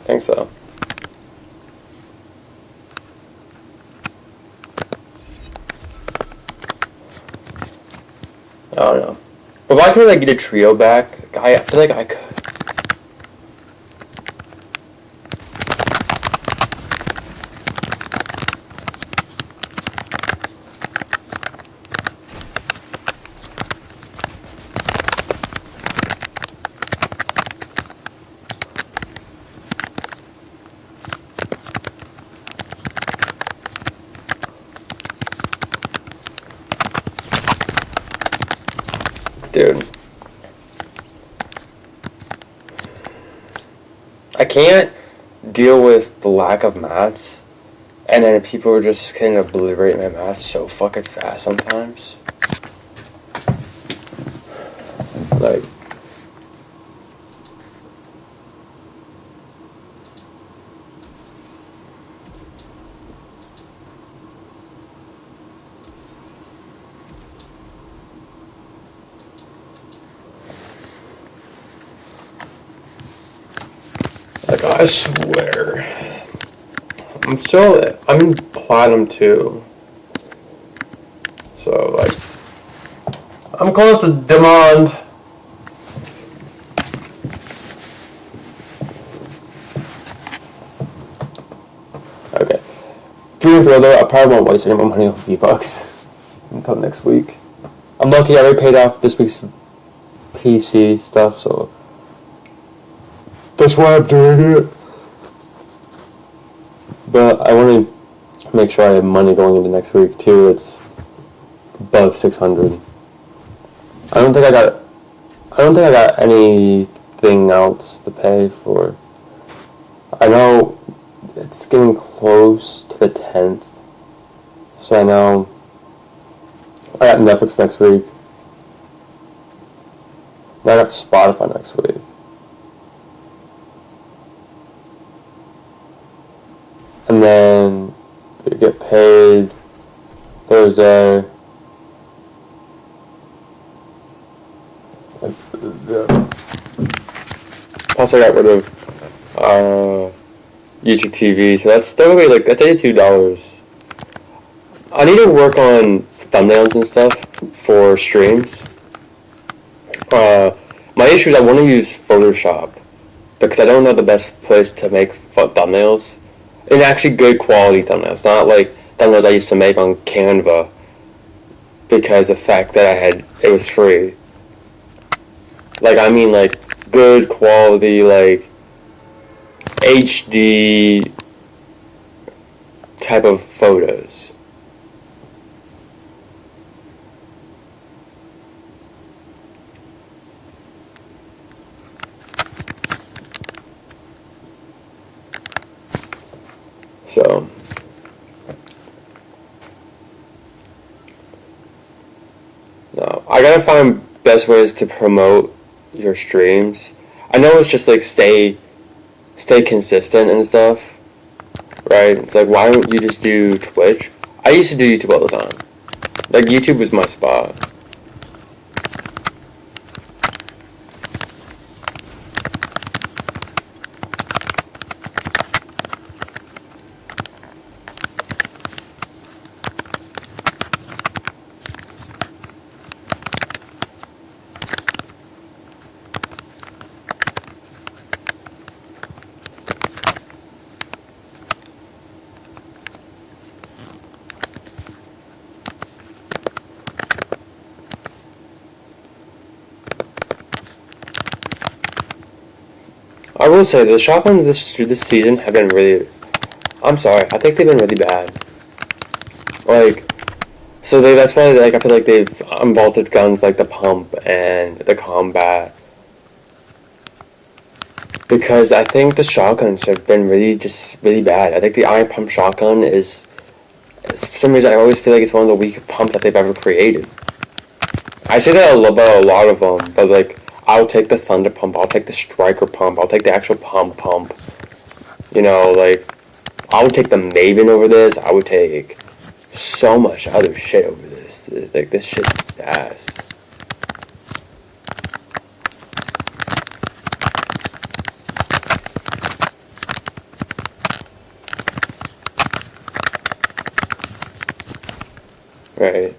I think so. I don't know. But if I could like get a trio back, I feel like I could. Dude. I can't deal with the lack of mats, and then people are just kind of obliterate my mats so fucking fast sometimes. Like... Like, I swear. I'm in Platinum 2. So, like, I'm close to Diamond. Okay. Being real though, I probably won't waste any more money on V-Bucks until next week. I'm lucky I already paid off this week's PC stuff, so that's why I'm doing it. But I want to make sure I have money going into next week too. It's above 600. I don't think I got anything else to pay for. I know it's getting close to the 10th, so I know I got Netflix next week. And I got Spotify next week. And then we get paid Thursday. Plus I got rid of YouTube TV, so that's still gonna be like, that's $82. I need to work on thumbnails and stuff for streams. My issue is I want to use Photoshop because I don't know the best place to make thumbnails. And actually good quality thumbnails, not like thumbnails I used to make on Canva because the fact that it was free. Like, I mean, like, good quality, like HD type of photos. So no, I gotta find best ways to promote your streams. I know it's just like stay consistent and stuff, right? It's like, why don't you just do Twitch? I used to do YouTube all the time. Like, YouTube was my spot. I will say the shotguns this season have been really. I'm sorry, I think they've been really bad. Like, so that's why like I feel like they've unvaulted guns like the pump and the combat, because I think the shotguns have been really bad. I think the iron pump shotgun is, for some reason I always feel like it's one of the weakest pumps that they've ever created. I say that about a lot of them, but like, I'll take the thunder pump, I'll take the striker pump, I'll take the actual pump. You know, like, I would take the Maven over this. I would take so much other shit over this. Like, this shit's ass. Right.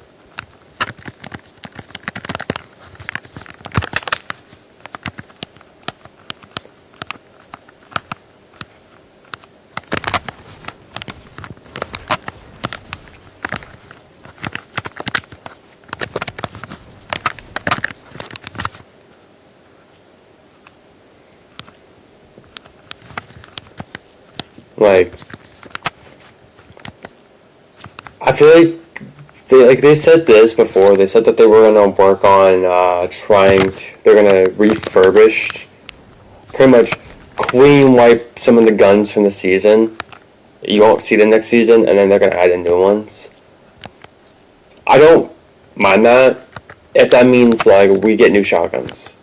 Like, I feel like they said this before. They said that they were gonna work on they're gonna refurbish, pretty much clean wipe some of the guns from the season. You won't see them next season, and then they're gonna add in new ones. I don't mind that if that means like we get new shotguns.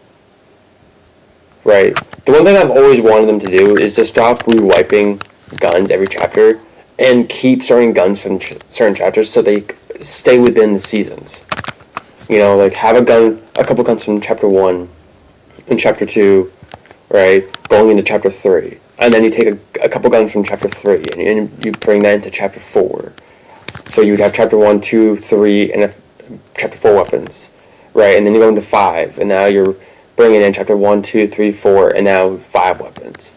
Right. The one thing I've always wanted them to do is to stop re-wiping guns every chapter and keep certain guns from certain chapters so they stay within the seasons. You know, like have a couple guns from chapter 1 and chapter 2, right, going into chapter 3. And then you take a couple guns from chapter 3 and you bring that into chapter 4. So you would have chapter 1, 2, 3, and chapter 4 weapons, right? And then you go into 5, and now you're bringing in chapter 1, 2, 3, 4, and now 5 weapons,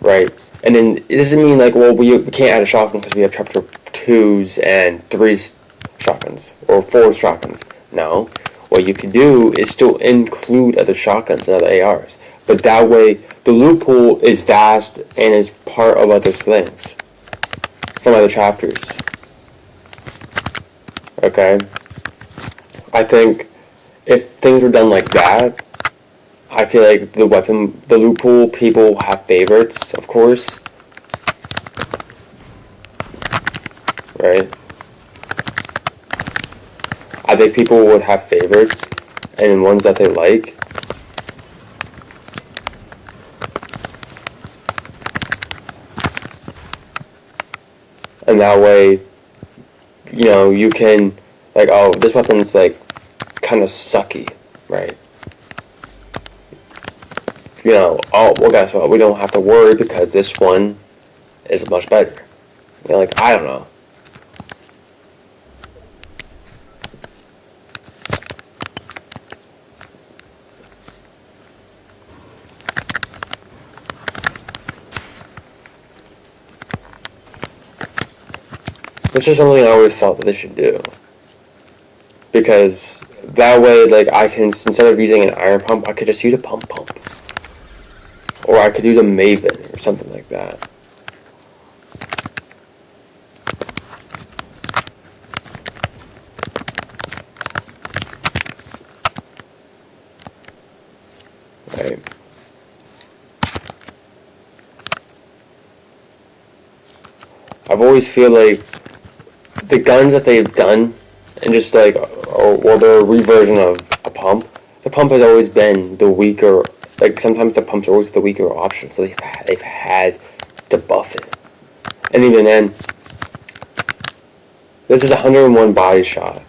right? And then it doesn't mean like, well, we can't add a shotgun because we have chapter 2s and 3s shotguns, or 4 shotguns. No. What you can do is still include other shotguns and other ARs. But that way, the loot pool is vast and is part of other things from other chapters. Okay? I think if things were done like that, I feel like the loot pool, people have favorites, of course. Right? I think people would have favorites and ones that they like. And that way, you know, you can, like, oh, this weapon's, like, kind of sucky, right? You know, oh, well, guess what? We don't have to worry because this one is much better. You know, like, I don't know. It's just something I always thought that they should do. Because that way, like, I can, instead of using an iron pump, I could just use a pump. or I could use a Maven or something like that. Right. I've always feel like the guns that they've done, and just like, or they're a reversion of a pump. The pump has always been the weaker. Like sometimes the pumps are always the weaker option, so they've had to buff it. And even then, this is 101 body shot,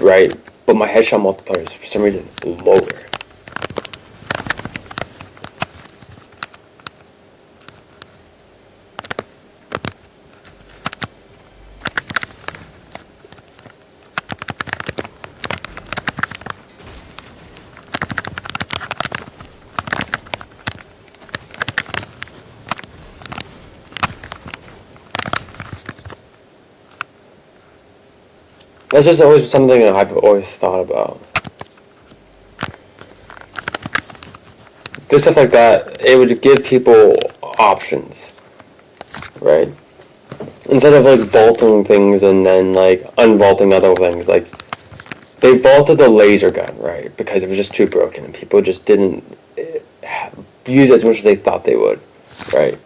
right? But my headshot multiplier is for some reason lower. That's just always something that I've always thought about. This stuff like that, it would give people options, right? Instead of like vaulting things and then like unvaulting other things, like they vaulted the laser gun, right? Because it was just too broken and people just didn't use it as much as they thought they would, right?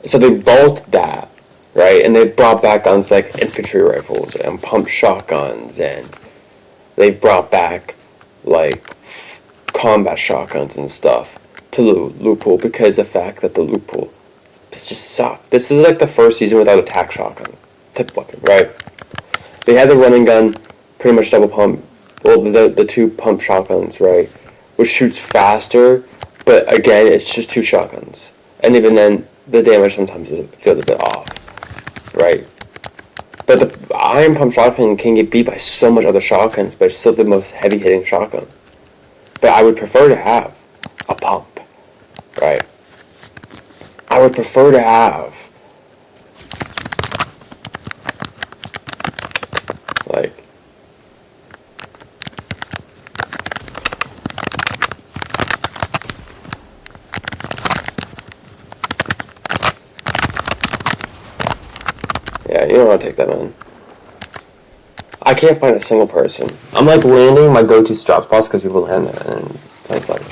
So they vaulted that. Right, and they've brought back guns like infantry rifles and pump shotguns, and they've brought back like combat shotguns and stuff to loot pool because the fact that the loot pool just sucked. This is like the first season without a tac shotgun type weapon, right? They had the running gun, pretty much double pump, well the two pump shotguns, right, which shoots faster, but again it's just two shotguns, and even then the damage sometimes feels a bit off. Right, but the iron pump shotgun can get beat by so much other shotguns, but it's still the most heavy hitting shotgun. But I would prefer to have a pump, right? I would prefer to have like yeah, you don't want to take that, man. I can't find a single person. I'm like landing my go-to drop spots because people land there, and it's like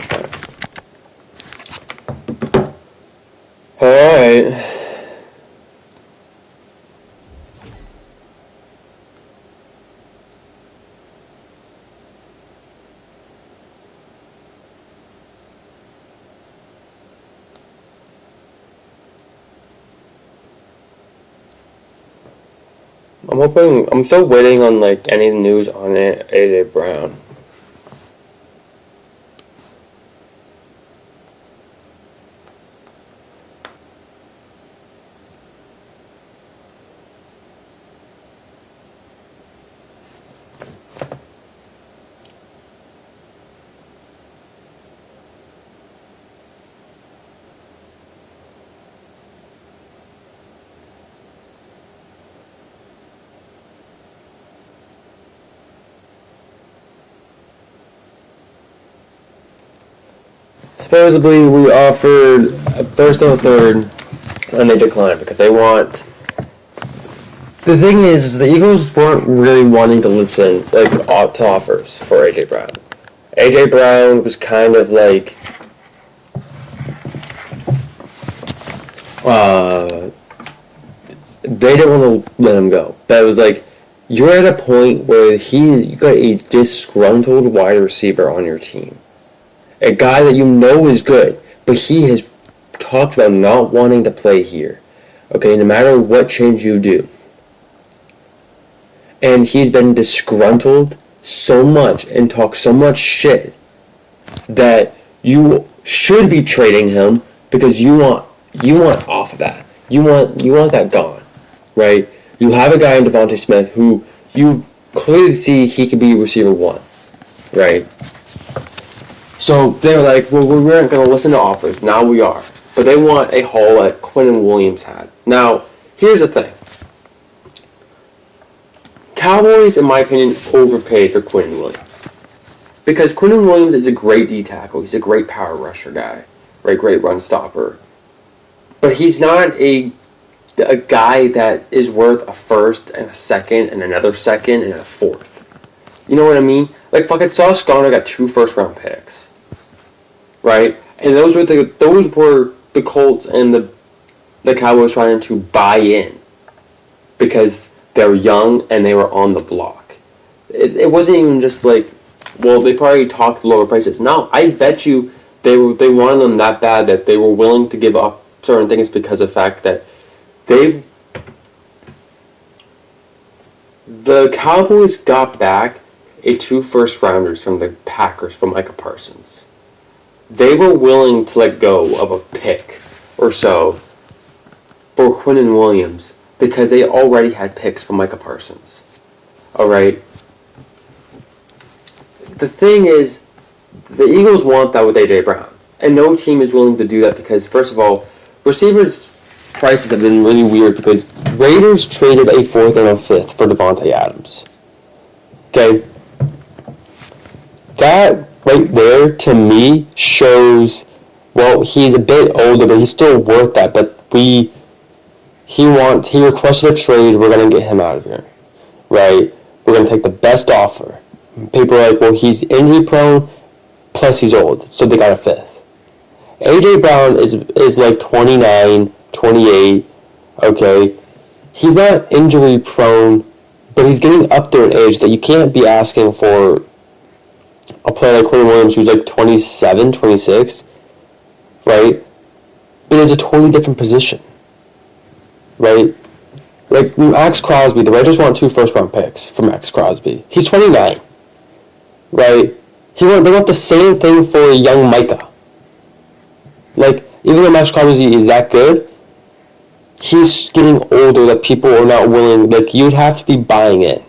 alright. I'm still waiting on like any news on it, AJ Brown. Supposedly, we offered a first and a third, and they declined because they want. The thing is the Eagles weren't really wanting to listen to offers for AJ Brown. AJ Brown was kind of like, they didn't want to let him go. That was like, you're at a point where you got a disgruntled wide receiver on your team. A guy that you know is good, but he has talked about not wanting to play here. Okay, no matter what change you do. And he's been disgruntled so much and talked so much shit that you should be trading him because you want off of that. You want that gone, right? You have a guy in Devontae Smith who you clearly see he could be receiver one, right? So they were like, well, we weren't going to listen to offers. Now we are. But they want a haul that Quinnen Williams had. Now, here's the thing. Cowboys, in my opinion, overpaid for Quinnen Williams. Because Quinnen Williams is a great D tackle. He's a great power rusher guy. right? Great run stopper. But he's not a guy that is worth a first and a second and another second and a fourth. You know what I mean? Like fucking Sauce Gardner got 2 first-round picks, right? And those were the Colts and the Cowboys trying to buy in because they were young and they were on the block. It wasn't even just like, well, they probably talked lower prices. No, I bet you they wanted them that bad that they were willing to give up certain things because of the fact that the Cowboys got back 2 first-rounders from the Packers for Micah Parsons. They were willing to let go of a pick or so for Quinnen Williams because they already had picks from Micah Parsons. Alright? The thing is, the Eagles want that with A.J. Brown. And no team is willing to do that because, first of all, receivers' prices have been really weird because Raiders traded a 4th and a 5th for Devontae Adams. Okay? That right there, to me, shows, well, he's a bit older, but he's still worth that. But he requested a trade, we're going to get him out of here. Right? We're going to take the best offer. People are like, well, he's injury prone, plus he's old, so they got a 5th. A.J. Brown is like 29, 28, okay? He's not injury prone, but he's getting up there in age that you can't be asking for a player like Quinnen Williams who's like 27, 26, right? But it's a totally different position, right? Like Max Crosby, the Raiders want 2 first-round picks for Max Crosby. He's 29, right? They want the same thing for a young Micah. Like, even though Max Crosby is that good, he's getting older that people are not willing, like, you'd have to be buying in,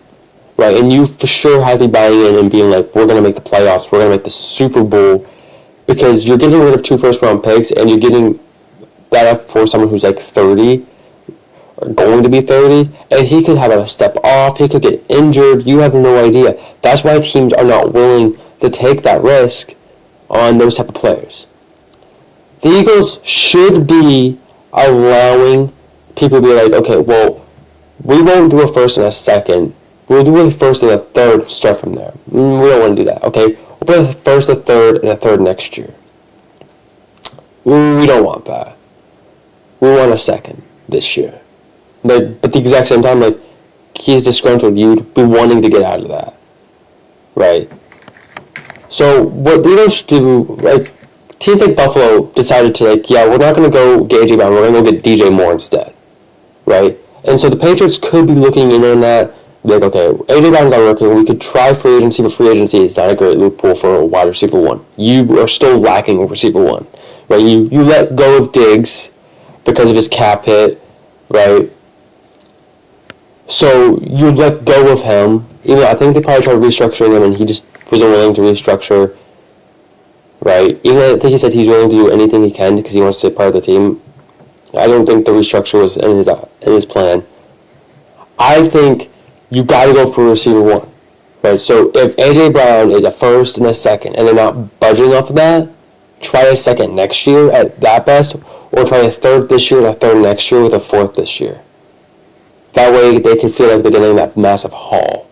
right? And you for sure have to be buying in and being like, we're going to make the playoffs, we're going to make the Super Bowl, because you're getting rid of 2 first-round picks, and you're getting that up for someone who's like 30, or going to be 30, and he could have a step off, he could get injured, you have no idea. That's why teams are not willing to take that risk on those type of players. The Eagles should be allowing people to be like, okay, well, we won't do a first and a second. We'll do a first and a third, start from there. We don't want to do that, okay? We'll put a first, a third, and a third next year. We don't want that. We want a second this year. But at the exact same time, like, he's disgruntled. You'd be wanting to get out of that. Right? So, what the Eagles do, like, teams like Buffalo decided to, like, yeah, we're not going to go get A.J. Brown, we're going to go get DJ Moore instead, right? And so the Patriots could be looking in on that, like, okay, A.J. Brown's not working, we could try free agency, but free agency is not a great loophole for a wide receiver 1. You are still lacking a receiver 1, right? You let go of Diggs because of his cap hit, right? So you let go of him, even though I think they probably tried restructuring him and he just wasn't willing to restructure. Right? Even though I think he said he's willing to do anything he can because he wants to be part of the team. I don't think the restructure was in his plan. I think you got to go for receiver 1. Right? So if A.J. Brown is a first and a second and they're not budging off of that, try a second next year at that best, or try a third this year and a third next year with a 4th this year. That way they can feel like they're getting that massive haul.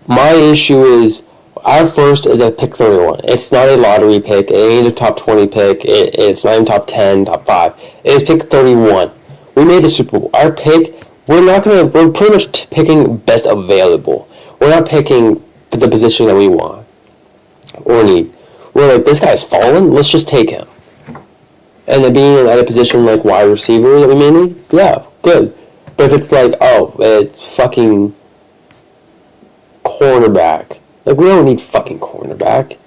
My issue is, our first is at pick 31. It's not a lottery pick. It ain't a top 20 pick. It's not even top 10, top 5. It is pick 31. We made the Super Bowl. Our pick, we're pretty much picking best available. We're not picking for the position that we want or need. We're like, this guy's fallen, let's just take him. And then being at a position like wide receiver that we may need, yeah, good. But if it's like, oh, it's fucking cornerback. Like, we don't need fucking cornerback.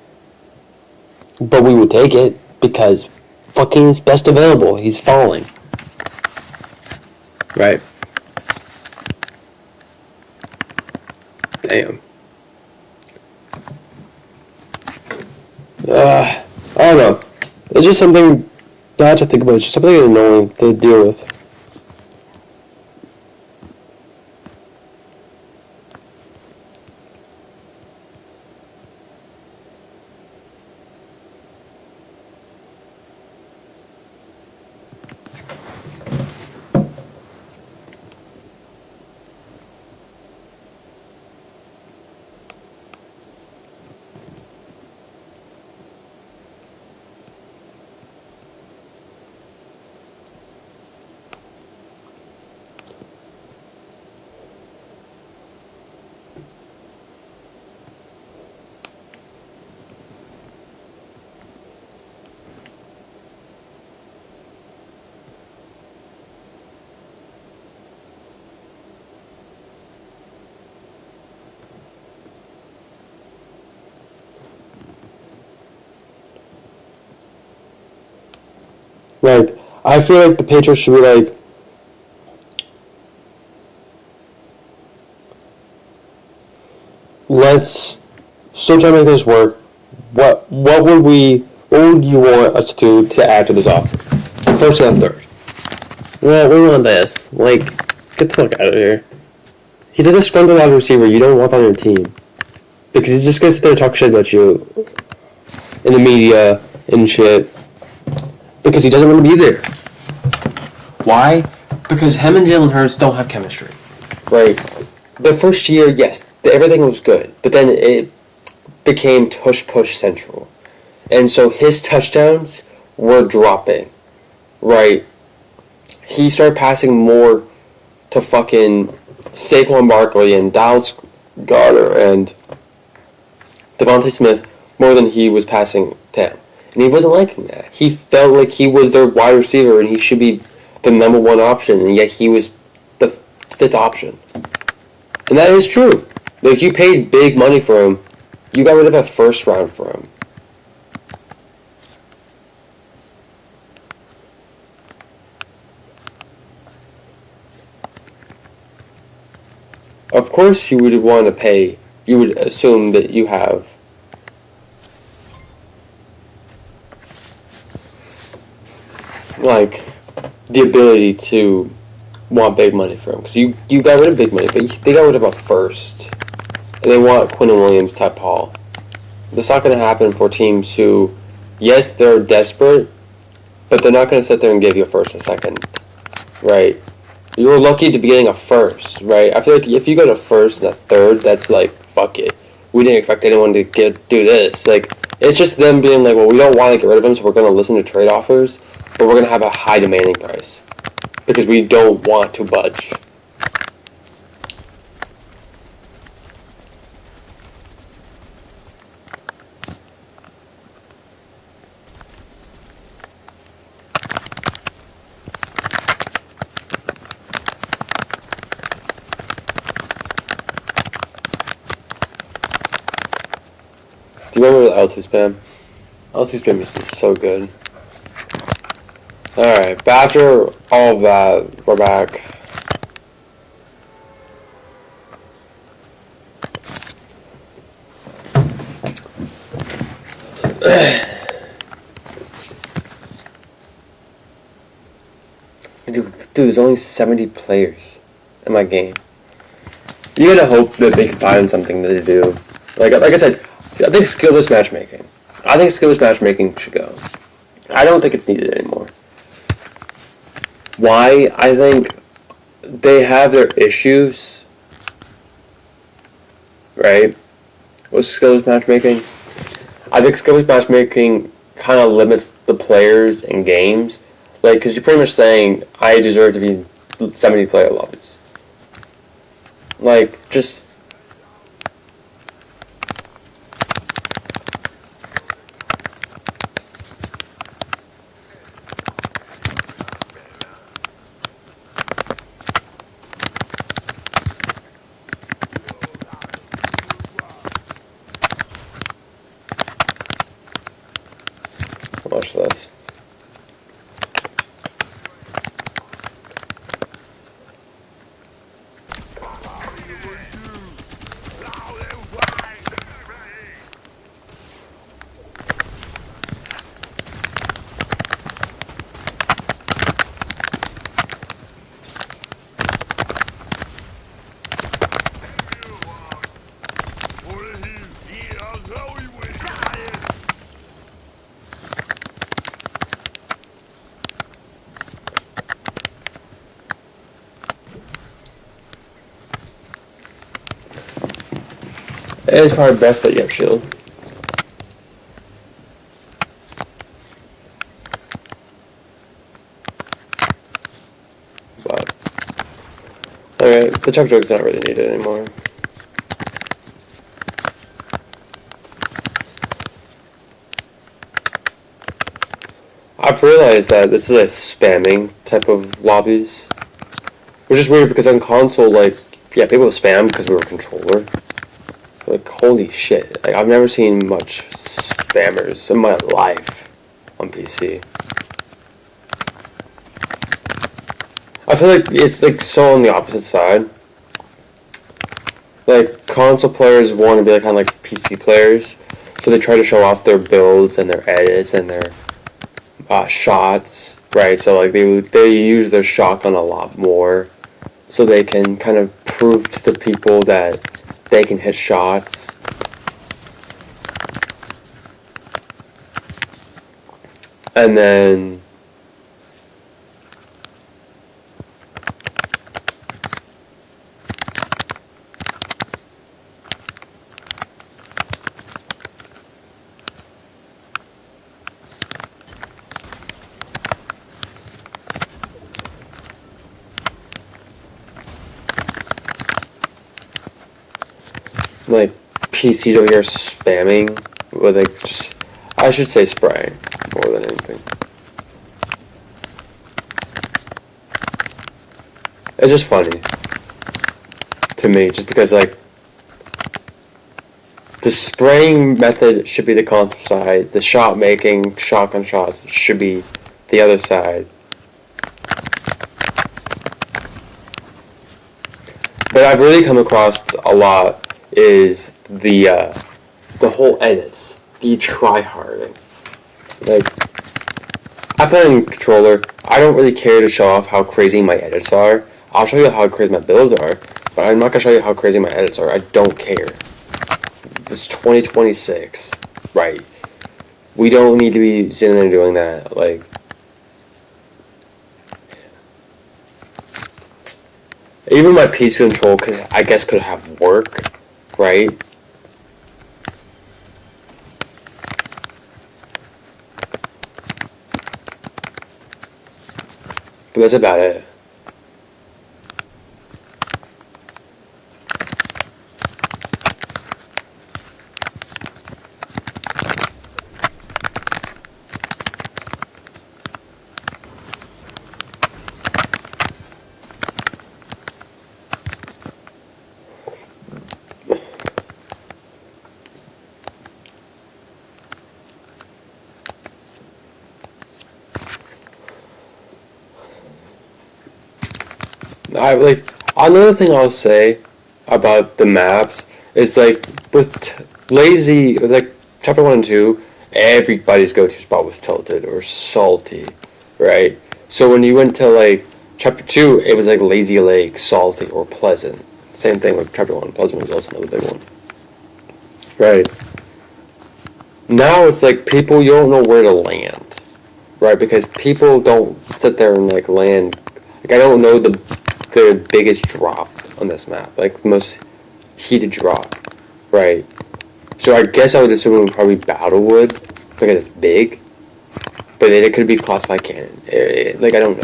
But we would take it because fucking it's best available. He's falling. Right. Damn. I don't know. It's just something I have to think about. It's just something annoying to deal with. Like, I feel like the Patriots should be like, let's still try to make this work. What would you want us to do to add to this offer? First and third. Well, we want this. Like, get the fuck out of here. He's a disgruntled wide receiver you don't want on your team. Because he's just gonna sit there and talk shit about you in the media and shit. Because he doesn't want to be there. Why? Because him and Jalen Hurts don't have chemistry. Right? The first year, yes, everything was good. But then it became tush-push central. And so his touchdowns were dropping. Right? He started passing more to fucking Saquon Barkley and Dallas Goedert and Devontae Smith more than he was passing to him. And he wasn't liking that. He felt like he was their wide receiver and he should be the number one option, and yet he was the fifth option. And that is true. Like, you paid big money for him. You got rid of a first round for him. Of course you would want to pay, you would assume that you have like the ability to want big money for him. Because you got rid of big money, but they got rid of a first. And they want Quinnen Williams type Paul. That's not going to happen for teams who, yes, they're desperate, but they're not going to sit there and give you a first and a second. Right? You were lucky to be getting a first, right? I feel like if you got a first and a third, that's like, fuck it. We didn't expect anyone to do this. Like, it's just them being like, well, we don't want to get rid of him, so we're going to listen to trade offers, but we're going to have a high demanding price. Because we don't want to budge. Do you remember L2 spam? L2 spam used to be so good. Alright, but after all of that, we're back. Dude, there's only 70 players in my game. You gotta hope that they can find something to do. Like I said, I think skill-based matchmaking. I think skill-based matchmaking should go. I don't think it's needed anymore. Why? I think they have their issues, right, with skill-based matchmaking. I think skill-based matchmaking kind of limits the players in games. Like, because you're pretty much saying, I deserve to be 70 player lobbies. Like, just... Watch this. It is probably best that you have shield. But alright, the chuck joke's not really needed anymore. I've realized that this is a spamming type of lobbies. Which is weird because on console, like, yeah, people spam because we were a controller. Like, holy shit. Like, I've never seen much spammers in my life on PC. I feel like it's like so on the opposite side. Like console players want to be like kind of like PC players, so they try to show off their builds and their edits and their shots, right? So like they use their shotgun a lot more, so they can kind of prove to the people that they can hit shots. And then like PCs over here spamming with like just, I should say spraying more than anything. It's just funny to me, just because like the spraying method should be the console side, the shot making, shotgun shots should be the other side. But I've really come across a lot is the whole edits, the try-harding. Like, I play on controller. I don't really care to show off how crazy my edits are. I'll show you how crazy my builds are, but I'm not gonna show you how crazy my edits are. I don't care. It's 2026, right? We don't need to be sitting there doing that. Like, even my PC control I guess could have work, right? But that's about it. Another thing I'll say about the maps is like with lazy, like chapter 1 and 2, everybody's go-to spot was tilted or salty, right? So when you went to like chapter 2, it was like Lazy Lake, salty, or pleasant. Same thing with chapter 1. Pleasant was also another big one, right? Now it's like people, you don't know where to land, right? Because people don't sit there and like land. Like, I don't know the biggest drop on this map, like the most heated drop, right? So I guess I would assume it would probably Battlewood because it's big, but then it could be classified cannon. Like, I don't know.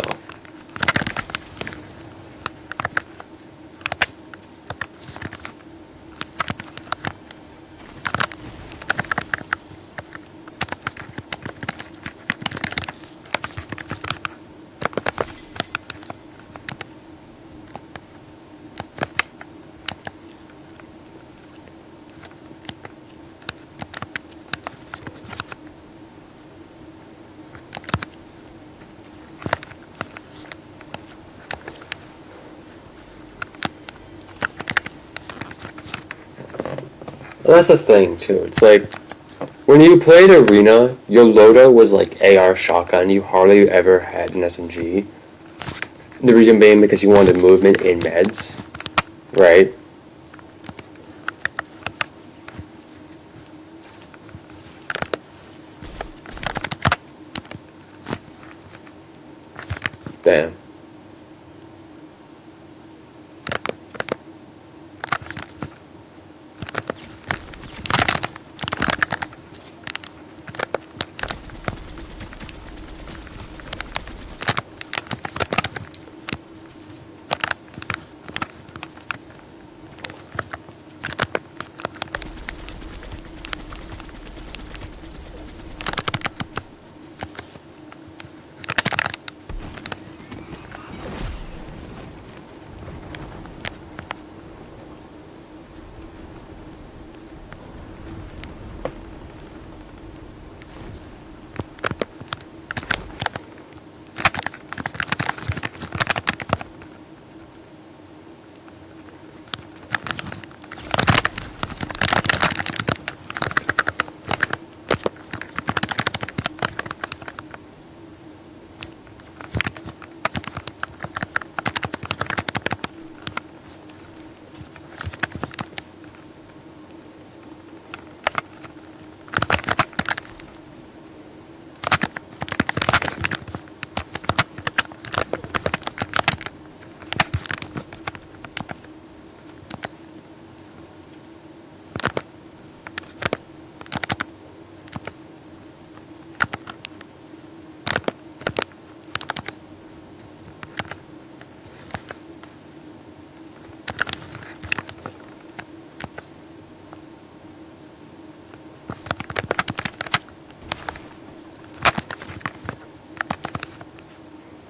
And that's the thing too. It's like when you played Arena, your loadout was like AR shotgun. You hardly ever had an SMG. The reason being because you wanted movement in meds, right? Damn.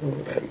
Okay.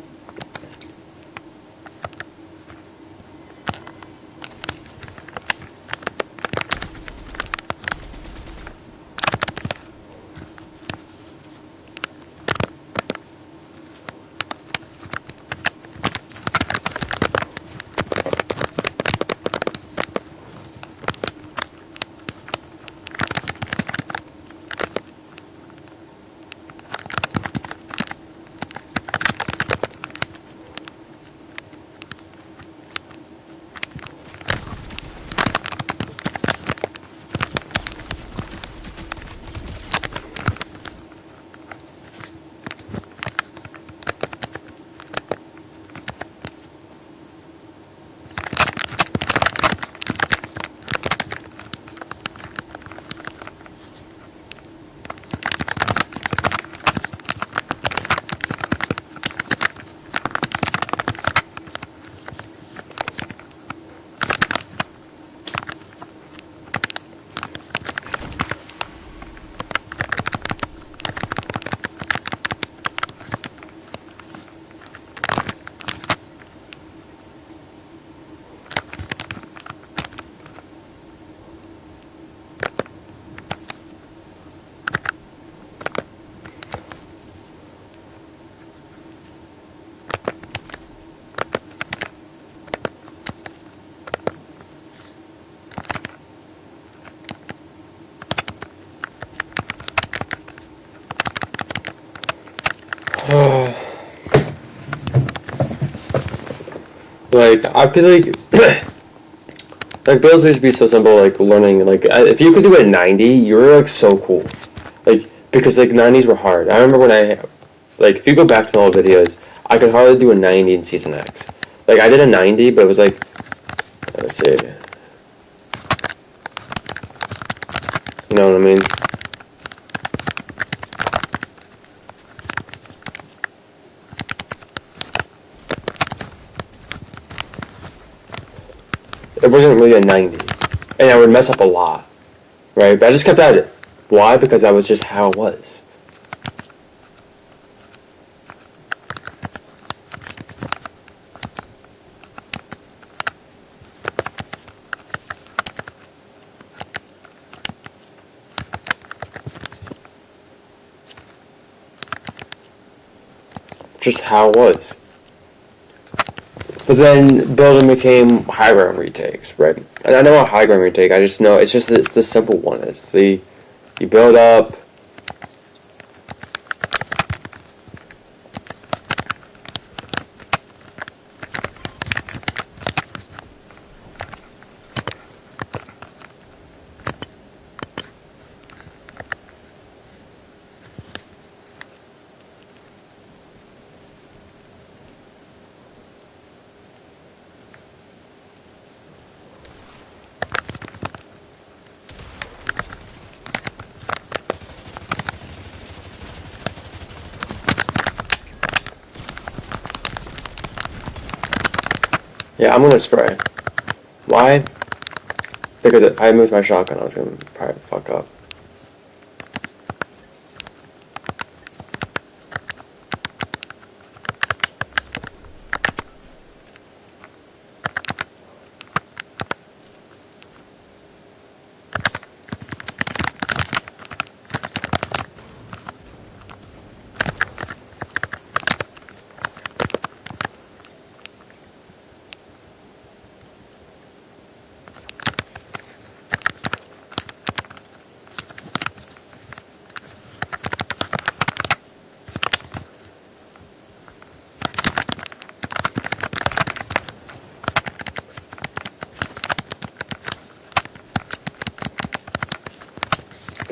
Like, I feel like builds used to be so simple, like learning, like, if you could do a 90, you were, like, so cool. Like, because, like, 90s were hard. I remember when like, if you go back to the old videos, I could hardly do a 90 in Season X. Like, I did a 90, but it was, like, let's see. You know what I mean? It wasn't really a 90. And I would mess up a lot, right? But I just kept at it. Why? Because that was just how it was. Just how it was. But then building became high ground retakes, right? And I know a high ground retake. I just know it's the simple one. It's the you build up. Yeah, I'm gonna spray. Why? Because if I moved my shotgun, I was gonna probably fuck up.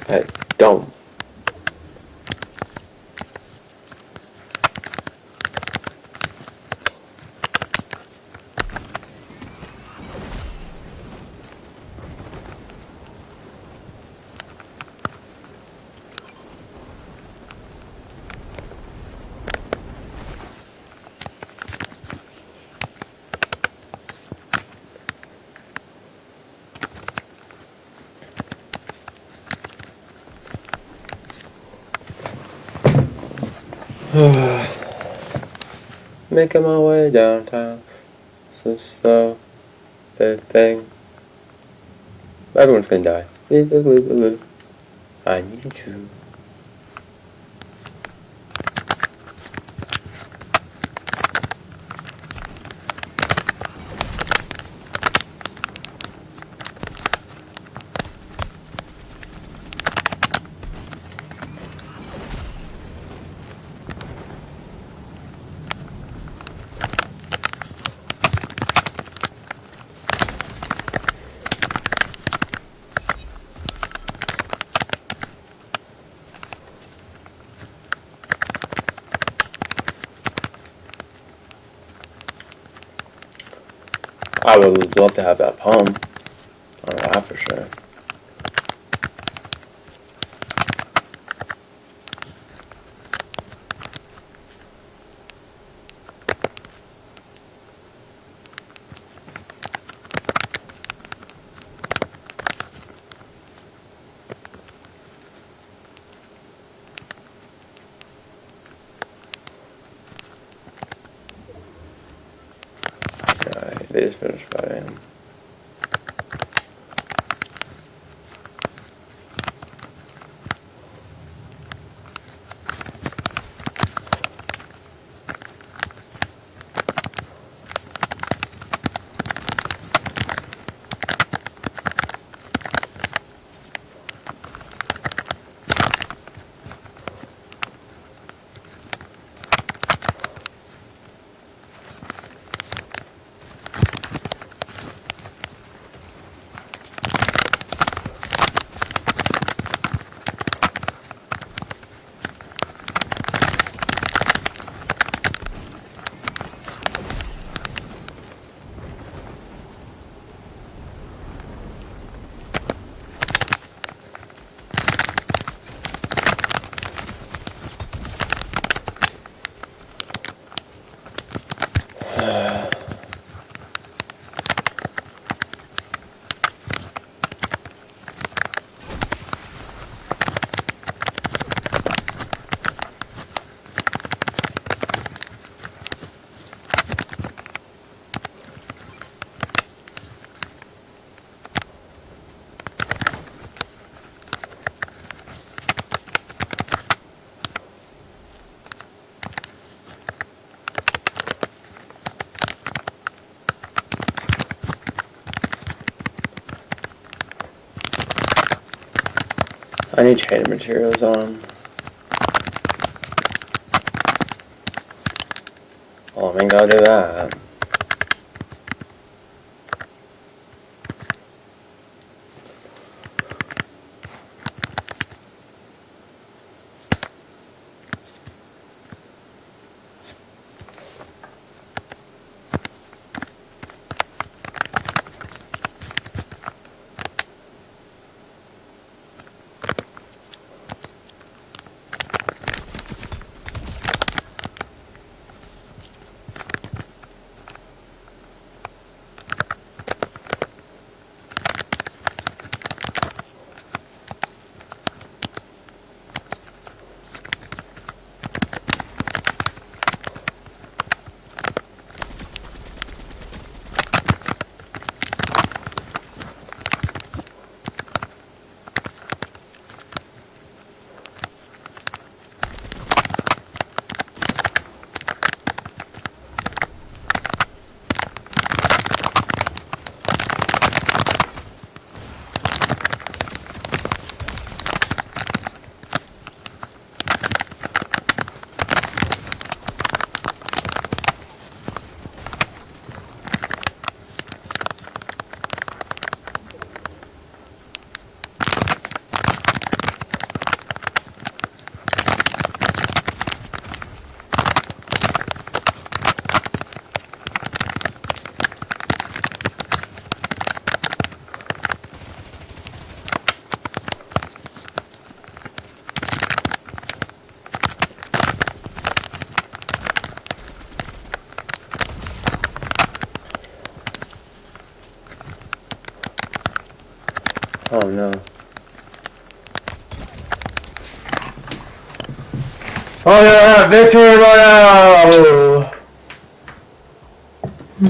Hey, don't. Making my way downtown. So slow. The thing. Everyone's gonna die. I need you. I would love to have that palm. I know that for sure. Yeah, they just finished fighting. I need training materials on. Oh, I ain't gotta do that. Oh no. Oh yeah, victory royale! I'm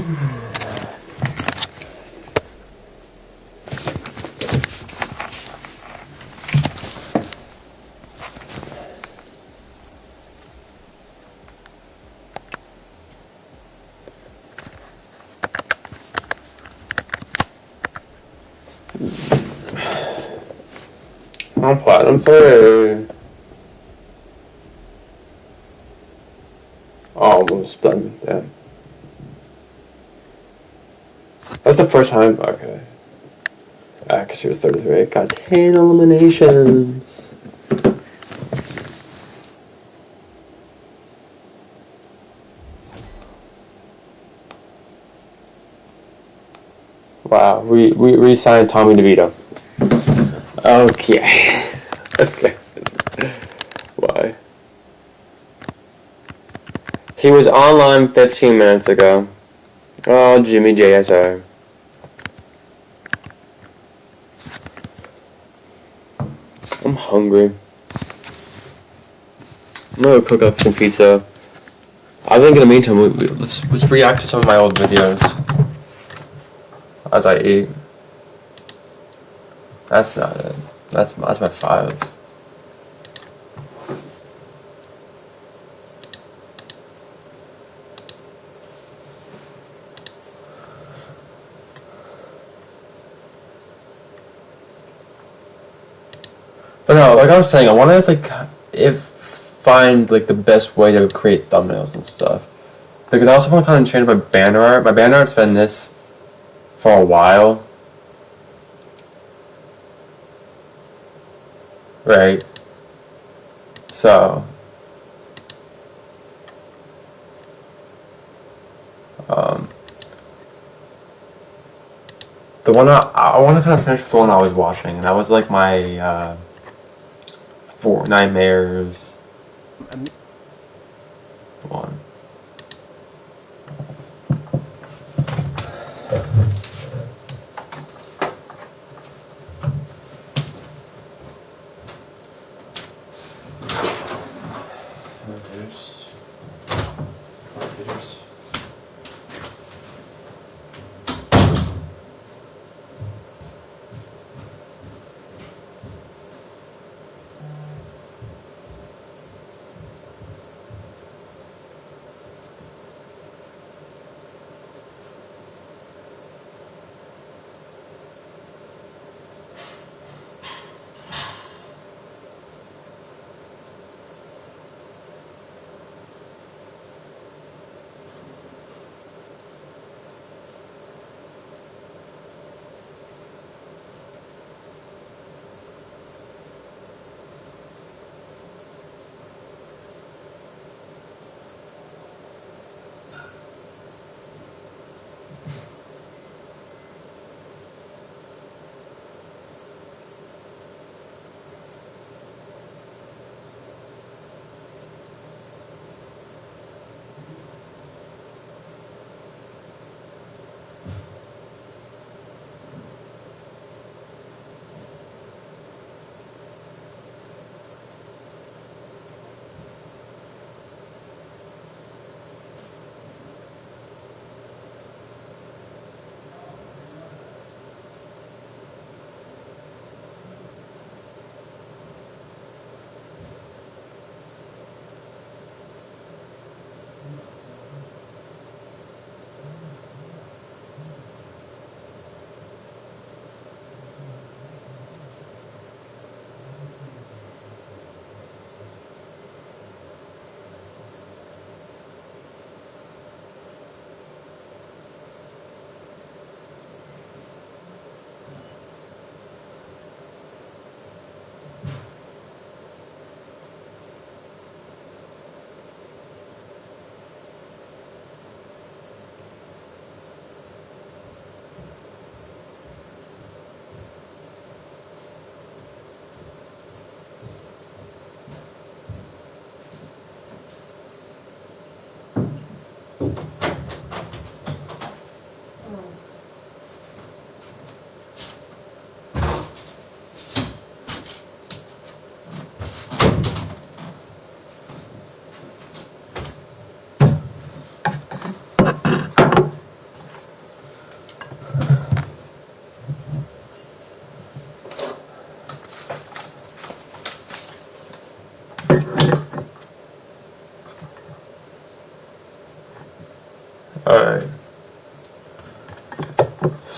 platinum for almost done. Yeah. That's the first time. Okay. Because she was 33. Got 10 eliminations. Wow. We re-signed Tommy DeVito. Okay. Okay. Why? He was online 15 minutes ago. Oh, Jimmy JSR. I'm hungry. I'm gonna cook up some pizza. I think in the meantime, let's react to some of my old videos as I eat. That's not it. That's my files. But no, like I was saying, I wonder if find like the best way to create thumbnails and stuff. Because I also want to kind of change my banner art. My banner art's been this for a while. Right? So, um, the one I want to kind of finish with the one I was watching, and that was like my Four Nightmares one.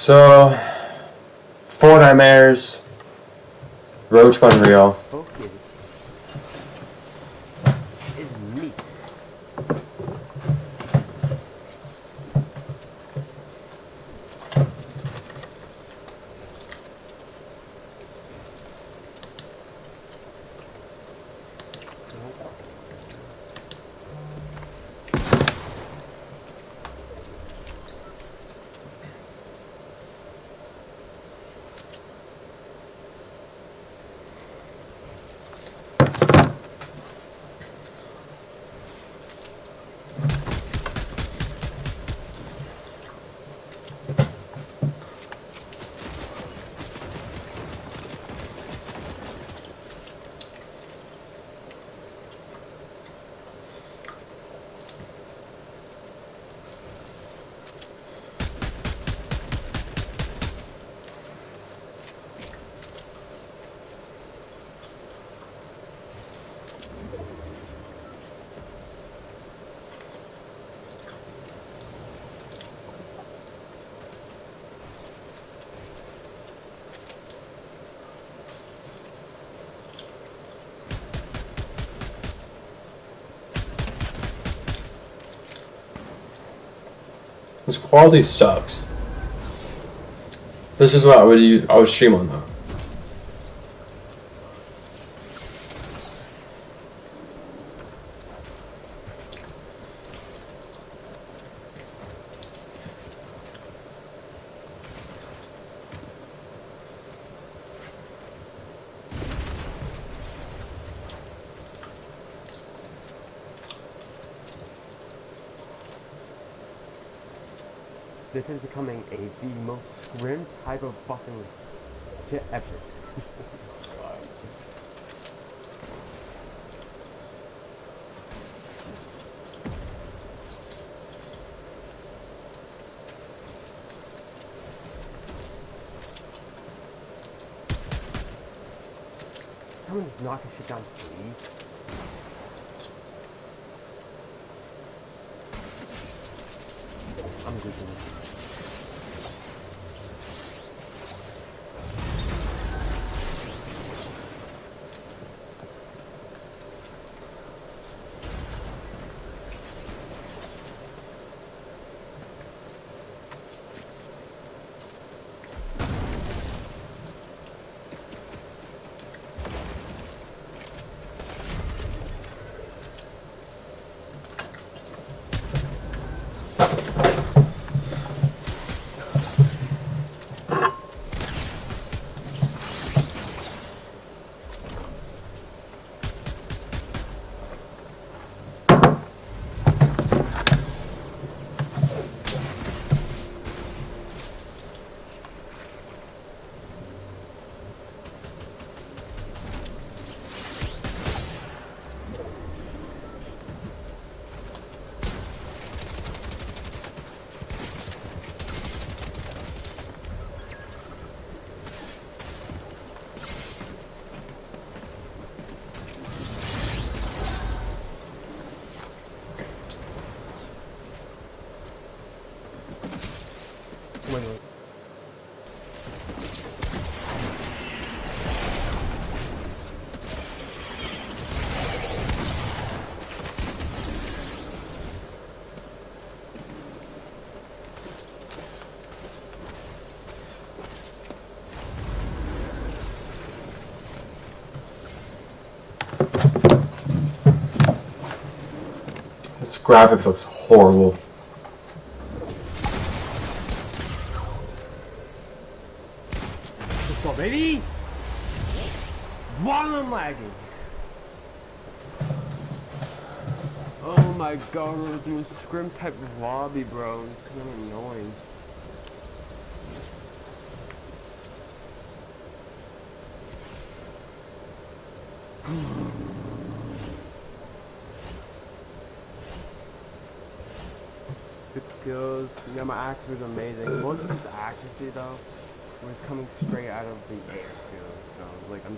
So, Four Nightmares, Road to Unreal. Okay. It's neat. This quality sucks. This is what I would stream on though. This is becoming the most grim type of fucking shit ever. Someone's knocking shit down, please. I'm good with this. Wait. This graphics looks horrible. Let's go, baby! While I'm lagging. Oh my god, we're doing scrim type of lobby, bro. It's kind of annoying. Good skills. Yeah, my accuracy is amazing. Most of this accuracy though was coming straight out of the air too. So like I'm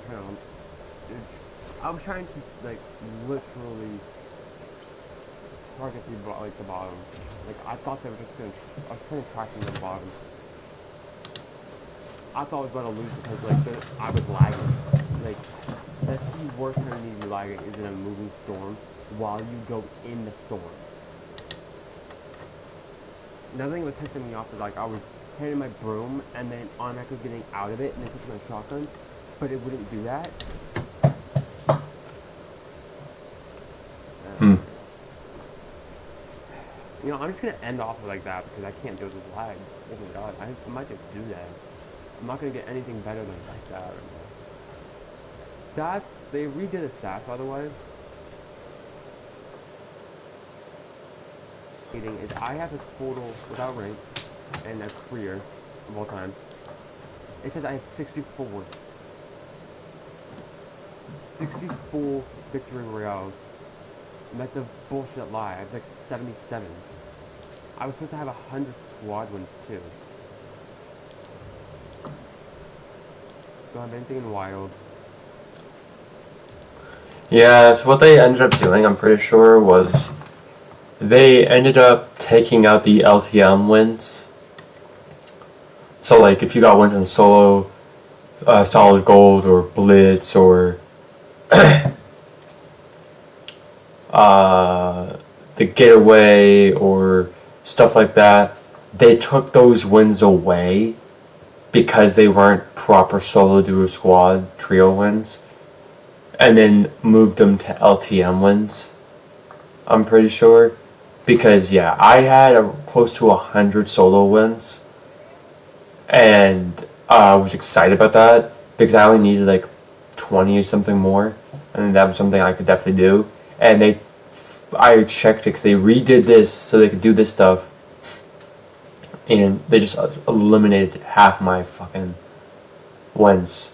trying to like literally target the bottom. Like I thought they were just gonna. I was trying to track them to the bottom. I thought I was going to lose because I was lagging. Like, that's the worst time you need to be lagging is in a moving storm while you go in the storm. Another thing that was pissing me off is like I was hitting my broom and then automatically getting out of it and then taking my shotgun, but it wouldn't do that. Hmm. You know, I'm just gonna end off like that because I can't deal with this lag. Oh my god, I might just do that. I'm not gonna get anything better than like that right now. Stats, they redid the stats by the way. Is I have a total without rank, and that's career of all time. It says I have 64. 64 victory royales. And that's a bullshit lie. I have like 77. I was supposed to have 100 squad wins too. Don't have anything in wild. Yeah, so what they ended up doing, I'm pretty sure, was they ended up taking out the LTM wins. So, like, if you got wins in solo, solid gold, or blitz, or the getaway, or stuff like that, they took those wins away because they weren't proper solo duo squad trio wins, and then moved them to LTM wins. I'm pretty sure, because yeah, I had close to 100 solo wins, and I was excited about that because I only needed like 20 or something more, and that was something I could definitely do. And I checked it because they redid this so they could do this stuff, and they just eliminated half my fucking wins.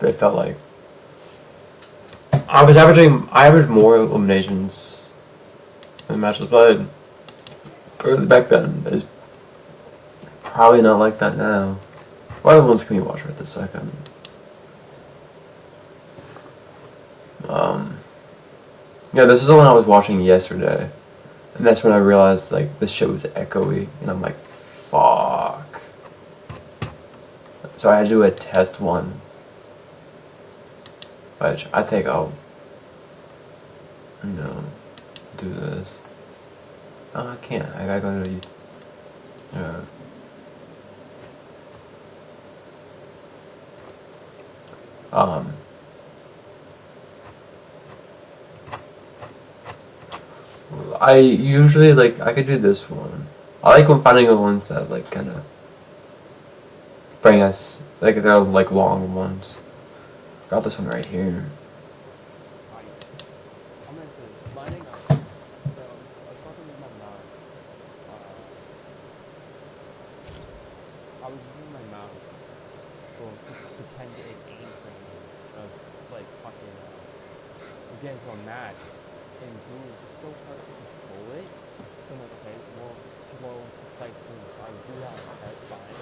It felt like I averaged more eliminations in matches played early back then. It's probably not like that now. What other ones can we watch right this second? Yeah, this is the one I was watching yesterday, and that's when I realized like this shit was echoey, and I'm like, fuck. So I had to do a test one, which I think I'll, do this. Oh, I can't. I gotta go to I usually I could do this one. I like finding the ones that like kind of bring us they're like long ones. Got this one right here. I'm gonna say lining up. So I was talking with my mom. I was using my mouse for to pretend it aim training of like fucking getting so mad. And dude, it's so hard to control it. So I'm like, okay, well, slow, precise boom. So I would do that, okay, fine.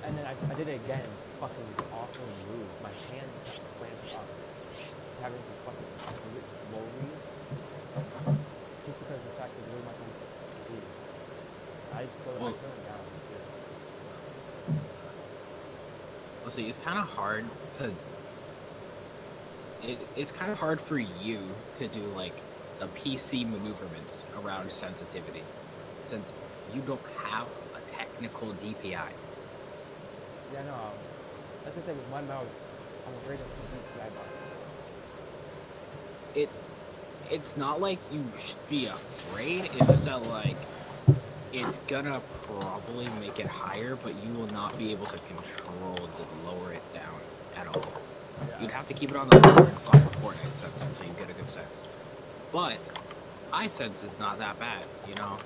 And then I did it again, fucking awful move. My hand just cramped up. Having to fucking do it slowly. Just because of the fact that it was my phone speed. I slowed it down. Well, see, it's kind of hard to. It's kind of hard for you to do like the PC maneuverments around sensitivity, since you don't have a technical DPI. Yeah, no. That's the thing with my mouse. I'm afraid of the DPI button. It's not like you should be afraid. It's just that like it's gonna probably make it higher, but you will not be able to control to lower it down at all. Yeah. You'd have to keep it on the lower and flat Fortnite sense until you get a good sense. But high sense is not that bad, you know.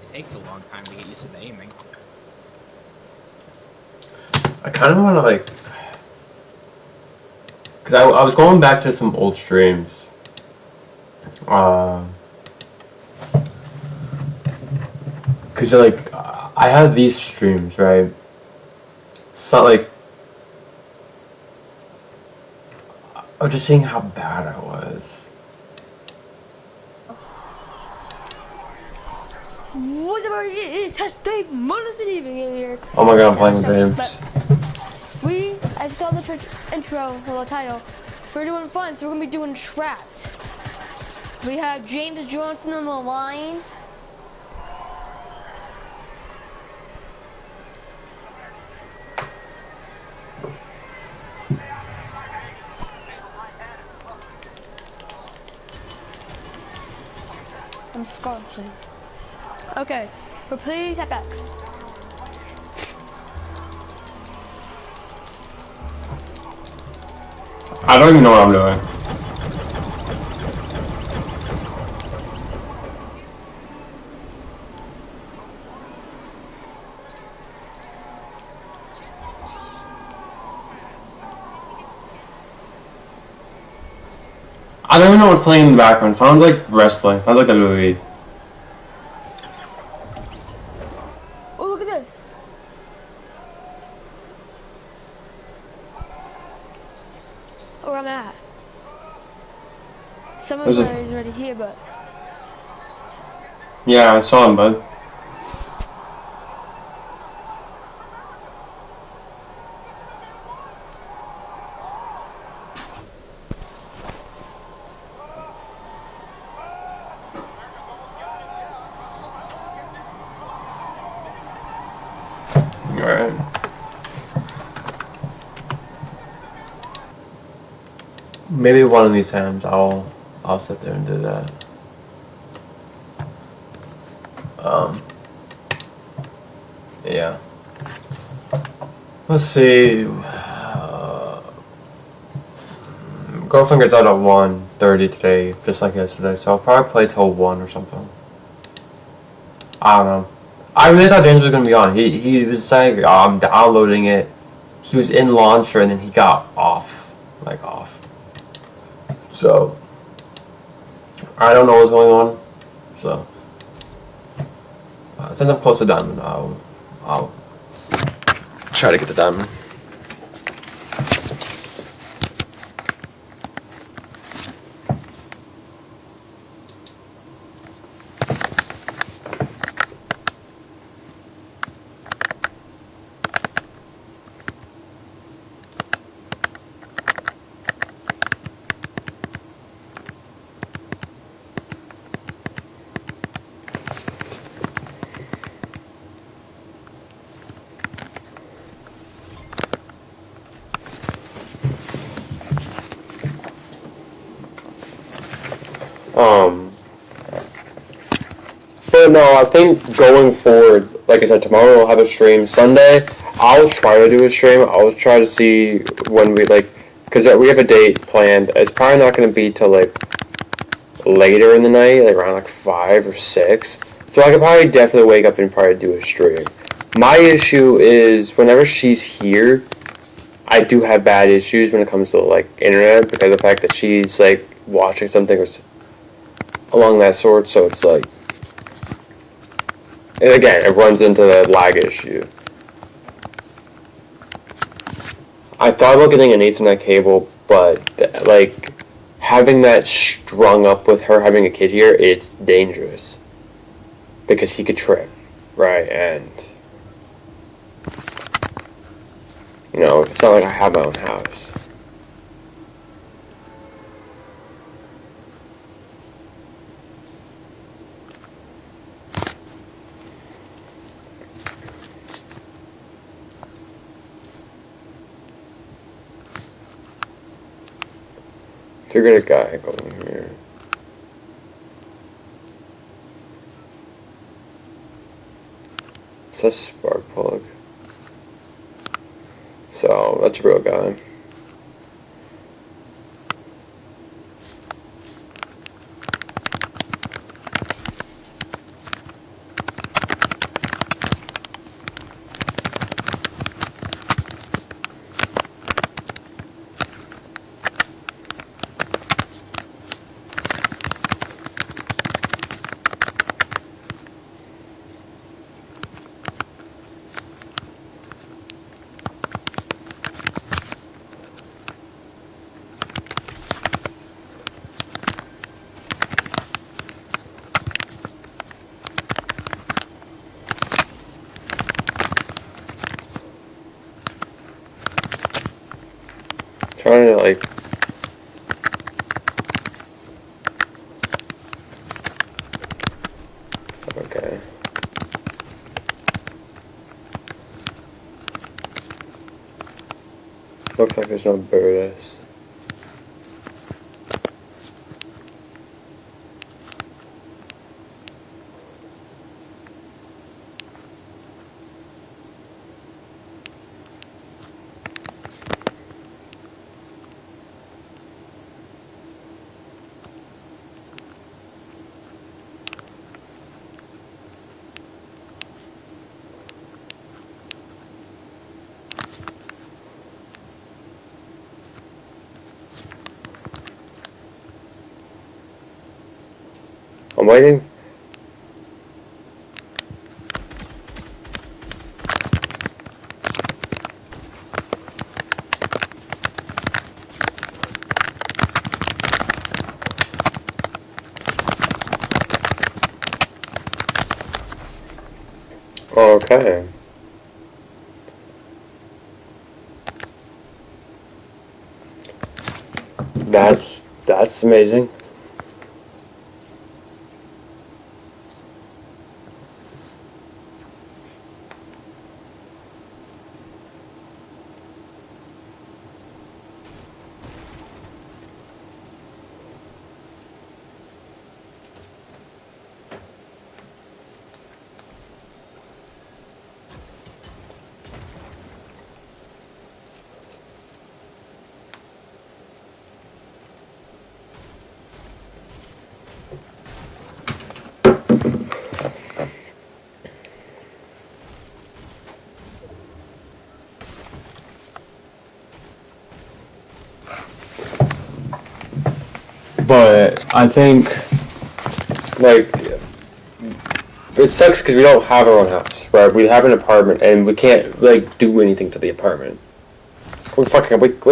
It takes a long time to get used to the aiming. I kind of want to because I was going back to some old streams. Because I have these streams, right? So I was just seeing how bad I was. What's up, everybody? It is Hashtag Modern Evening here. Oh my god, I'm playing with James. We, as you saw the intro, the title, we're doing fun, so we're gonna be doing traps. We have James Johnson on the line. I'm scarfing. Okay, we're playing setbacks. I don't even know what I'm doing. I don't even know what's playing in the background. Sounds like wrestling. Sounds like WWE. Oh, look at this. Where I'm at. Some of There's a- is already here, but Yeah, I saw him, bud. Alright. Maybe one of these times I'll sit there and do that. Yeah. Let's see. Girlfriend gets out at 1:30 today, just like yesterday, so I'll probably play till 1 or something. I don't know. I really thought James was gonna be on. He was saying, I'm downloading it. He was in launcher and then he got off. Like, off. So, I don't know what's going on. So, since I'm close to diamond, I'll try to get the diamond. But no, I think going forward, like I said, tomorrow we'll have a stream. Sunday, I'll try to do a stream. I'll try to see when we, like, because we have a date planned. It's probably not going to be till, like, later in the night, like around, like, 5 or 6. So I could probably definitely wake up and probably do a stream. My issue is, whenever she's here, I do have bad issues when it comes to, like, internet, because of the fact that she's, like, watching something or along that sort, so it's, like, and again, it runs into the lag issue. I thought about getting an Ethernet cable, but, like, having that strung up with her having a kid here, it's dangerous. Because he could trip, right? And, you know, it's not like I have my own house. Figured a guy going here. It's a spark plug. So, that's a real guy. trying to like. Okay. Looks like there's no Burtis. I'm waiting. Okay. That's amazing. But I think, like, it sucks because we don't have our own house, right? We have an apartment and we can't, like, do anything to the apartment. We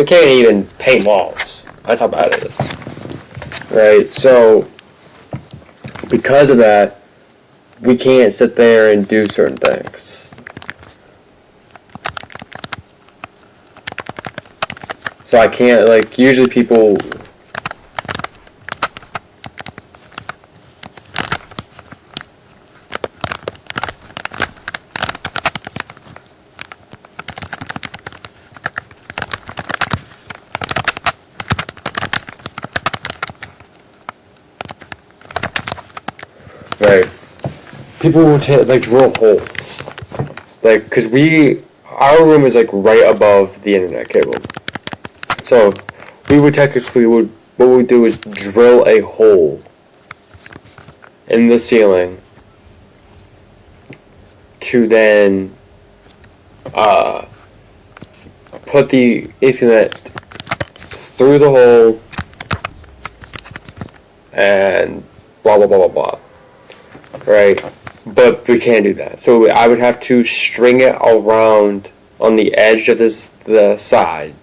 can't even paint walls. That's how bad it is. Right? So, because of that, we can't sit there and do certain things. So I can't, like, usually people... Right. People will like drill holes. Like, cause our room is like right above the internet cable. So, what we would do is drill a hole in the ceiling to then, put the Ethernet through the hole and blah blah blah blah blah. Right? But we can't do that. So I would have to string it around on the edge of the side.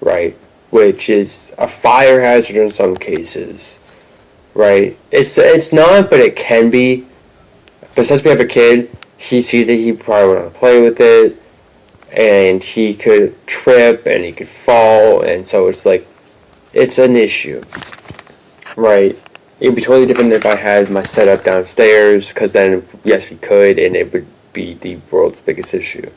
Right? Which is a fire hazard in some cases. Right? It's not, but it can be. But since we have a kid, he sees it, he probably would want to play with it. And he could trip and he could fall, and so it's like, it's an issue. Right? It would be totally different if I had my setup downstairs, because then, yes, we could, and it would be the world's biggest issue.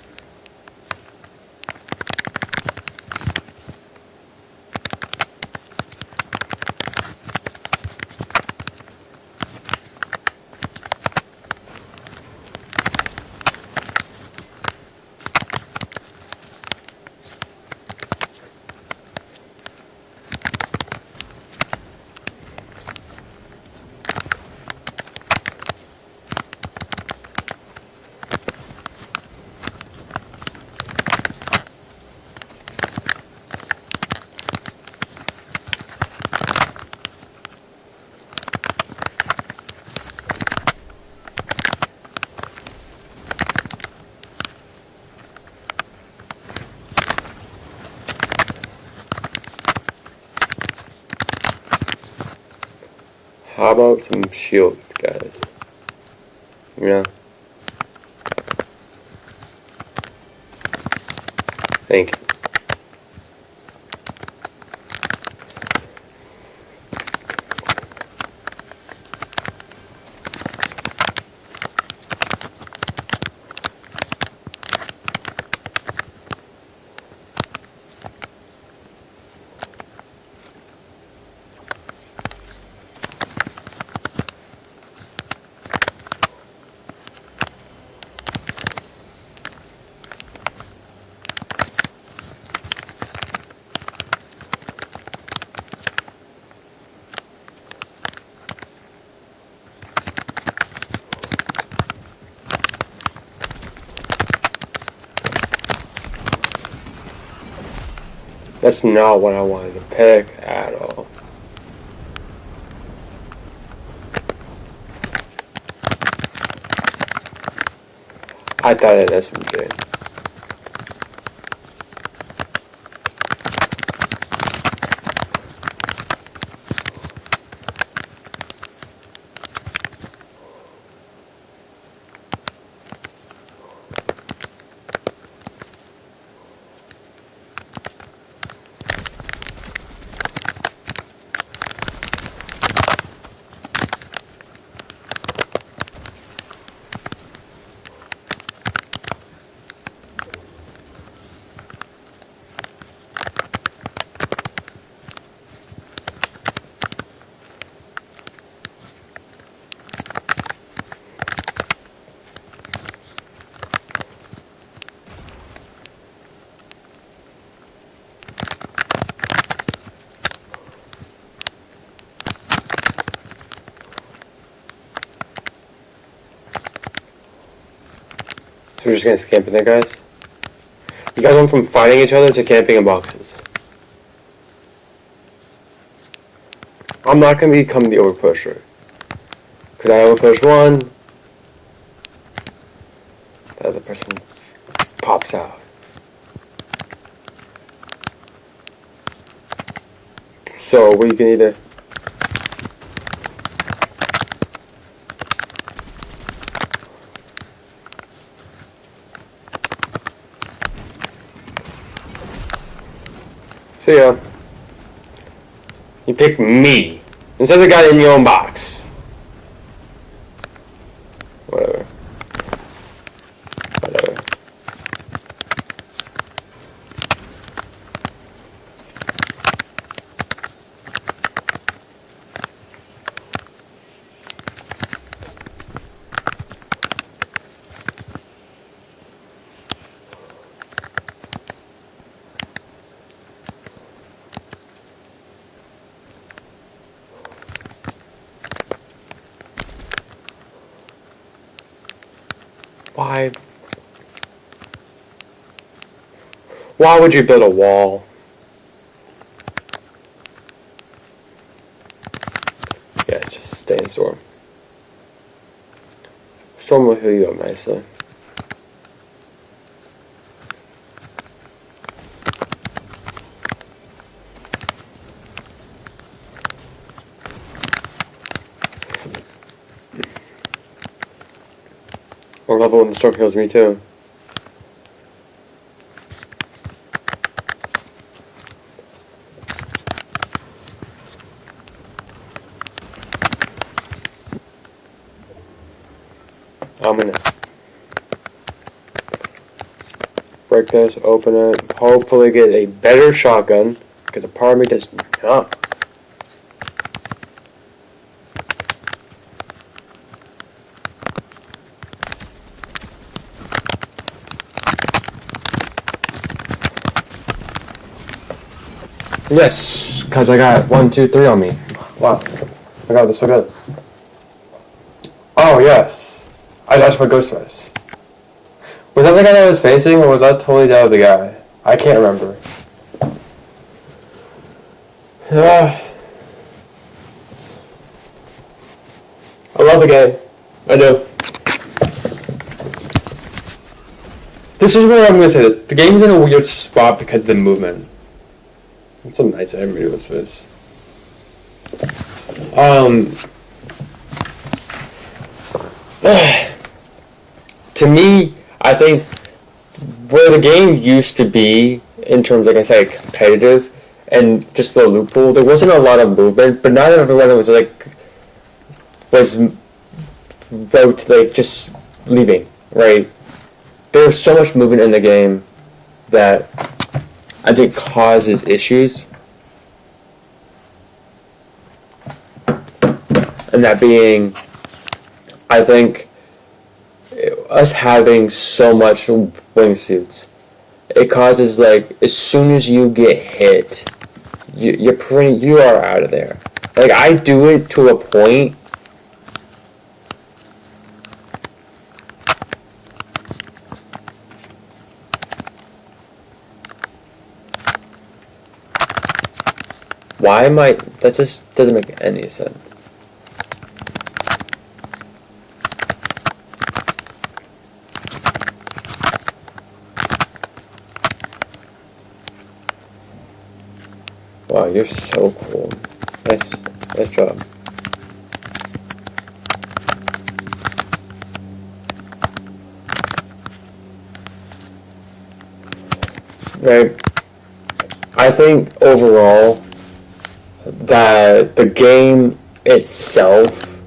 How about some shield, guys? You know? Thank you. That's not what I wanted to pick at all. I thought it SMG. So we're just gonna camp in there, guys? You guys went from fighting each other to camping in boxes. I'm not gonna become the overpusher. Cause I overpush one, the other person pops out. So we can either so yeah. You pick me instead of the guy in your own box. Whatever. Whatever. Why? Why would you build a wall? Yeah, it's just stay in storm. Storm will heal you up nicely. Or level when the storm heals me too. I'm gonna break this, open it, hopefully get a better shotgun, because a part of me does not. Yes, because I got 1, 2, 3 on me. Wow, I got this so good. Oh yes, that's what Ghost was. Was that the guy that I was facing, or was that totally the other guy? I can't remember. I love the game. I do. This is where I'm going to say this. The game's in a weird spot because of the movement. It's some nice everybody was for this. To me, I think where the game used to be, in terms, like I said, competitive, and just the loophole, there wasn't a lot of movement, but not everyone was just leaving, right? There was so much movement in the game that I think causes issues. And that being, I think, us having so much wingsuits, it causes, like, as soon as you get hit, you are out of there. Like, I do it to a point. Why am I? That just doesn't make any sense. Wow, you're so cool. Nice job. Right. I think overall that the game itself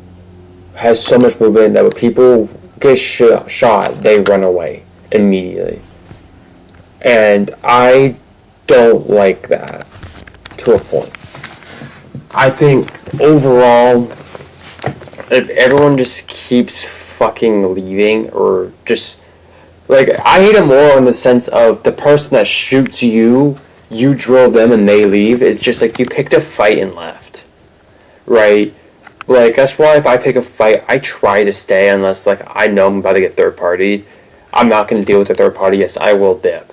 has so much movement that when people get shot, they run away immediately. And I don't like that to a point. I think overall, if everyone just keeps fucking leaving or just like, I hate it more in the sense of the person that shoots you, you drill them and they leave. It's just like you picked a fight and left, right? Like, that's why if I pick a fight, I try to stay unless like I know I'm about to get third party. I'm not going to deal with the third party. Yes, I will dip.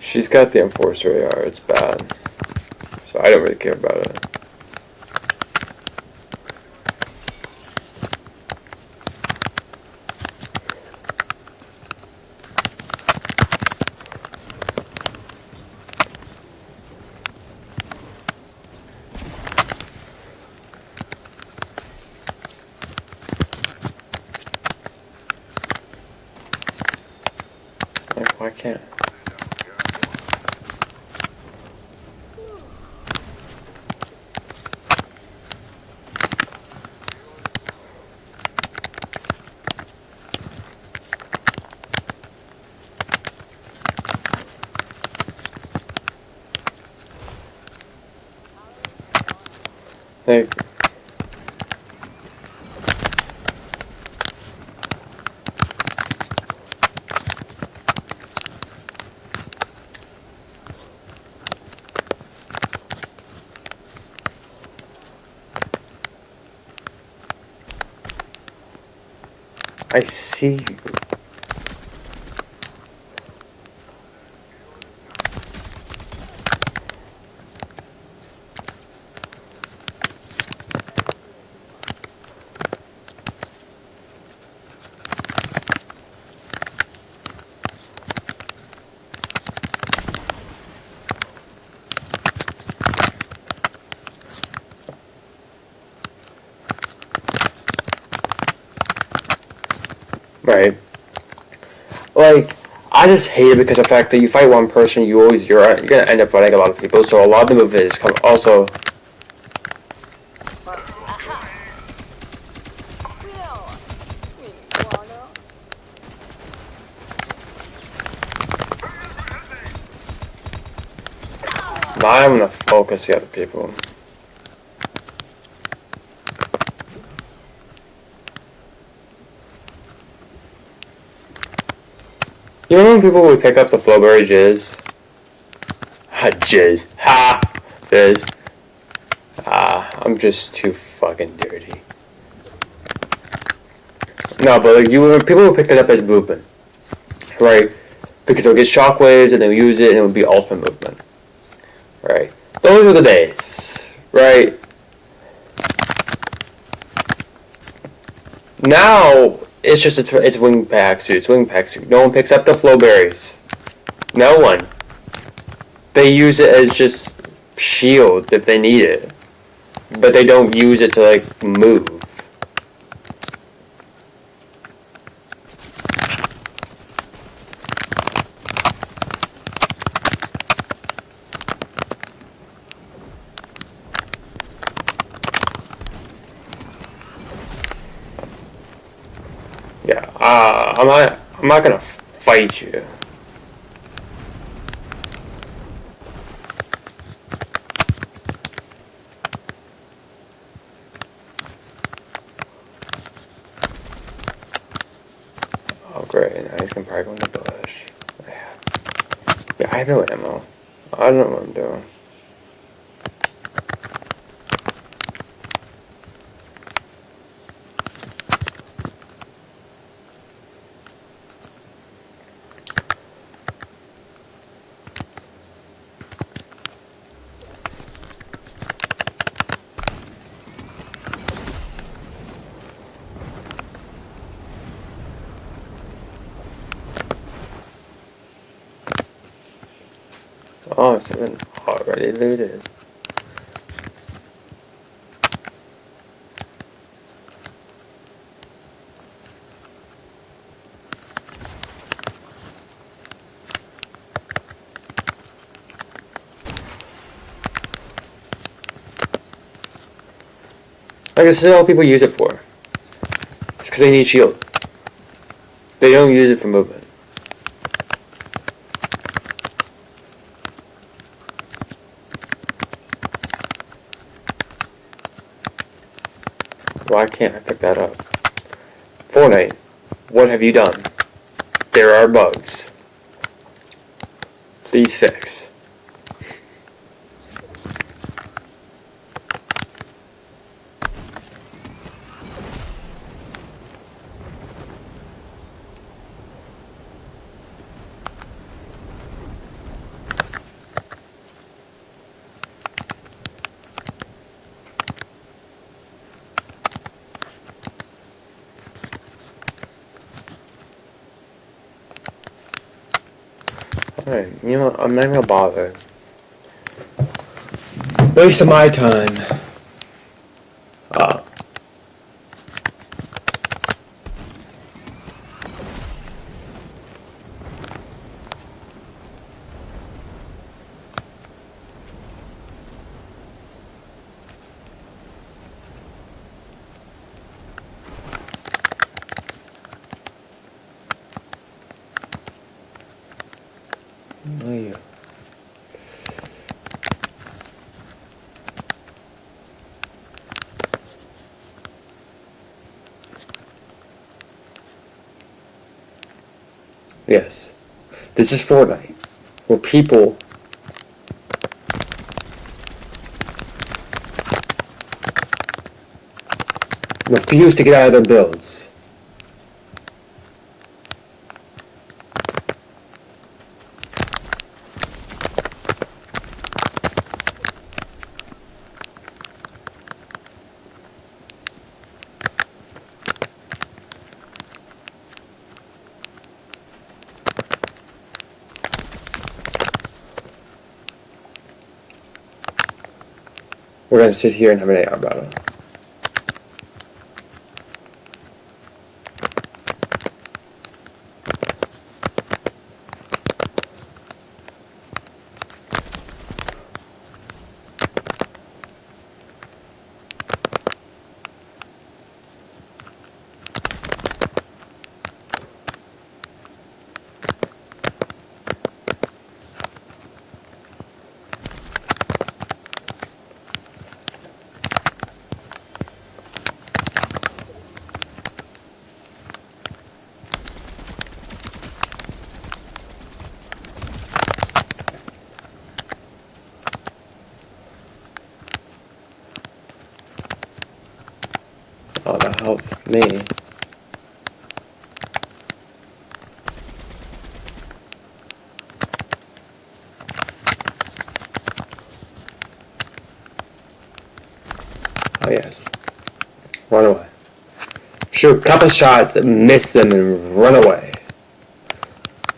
She's got the Enforcer AR, it's bad. So I don't really care about it. Like, why can't? Like, I see you. Right. Like, I just hate it because of the fact that you fight one person, you're gonna end up fighting a lot of people. So a lot of the movies come also. Now I'm gonna focus the other people. You know when people would pick up the Flowberry Jizz? Ha, jizz. Ha! Fizz. Ah, I'm just too fucking dirty. No, but like people would pick it up as movement. Right? Because they'll get shockwaves and they'll use it and it would be ultimate movement. Right? Those were the days. Right? Now, it's just it's wing pack suit. It's wing pack suit. No one picks up the Flowberries. No one. They use it as just shield if they need it, but they don't use it to like move. Yeah, I'm not gonna fight you. Oh great, now he's gonna probably go in the bush. Yeah, I have no ammo. I don't know what I'm doing. Awesome. Already looted. Like, this is all people use it for. It's because they need shield. They don't use it for movement. Why can't I pick that up? Fortnite, what have you done? There are bugs. Please fix. Alright, you know what? I'm not gonna bother. Waste of my time. Oh, yeah. Yes. This is Fortnite, where people refuse to get out of their builds. We're gonna sit here and have an AR battle. Oh, that helped me. Oh yes. Run away. Shoot a couple shots, miss them, and run away.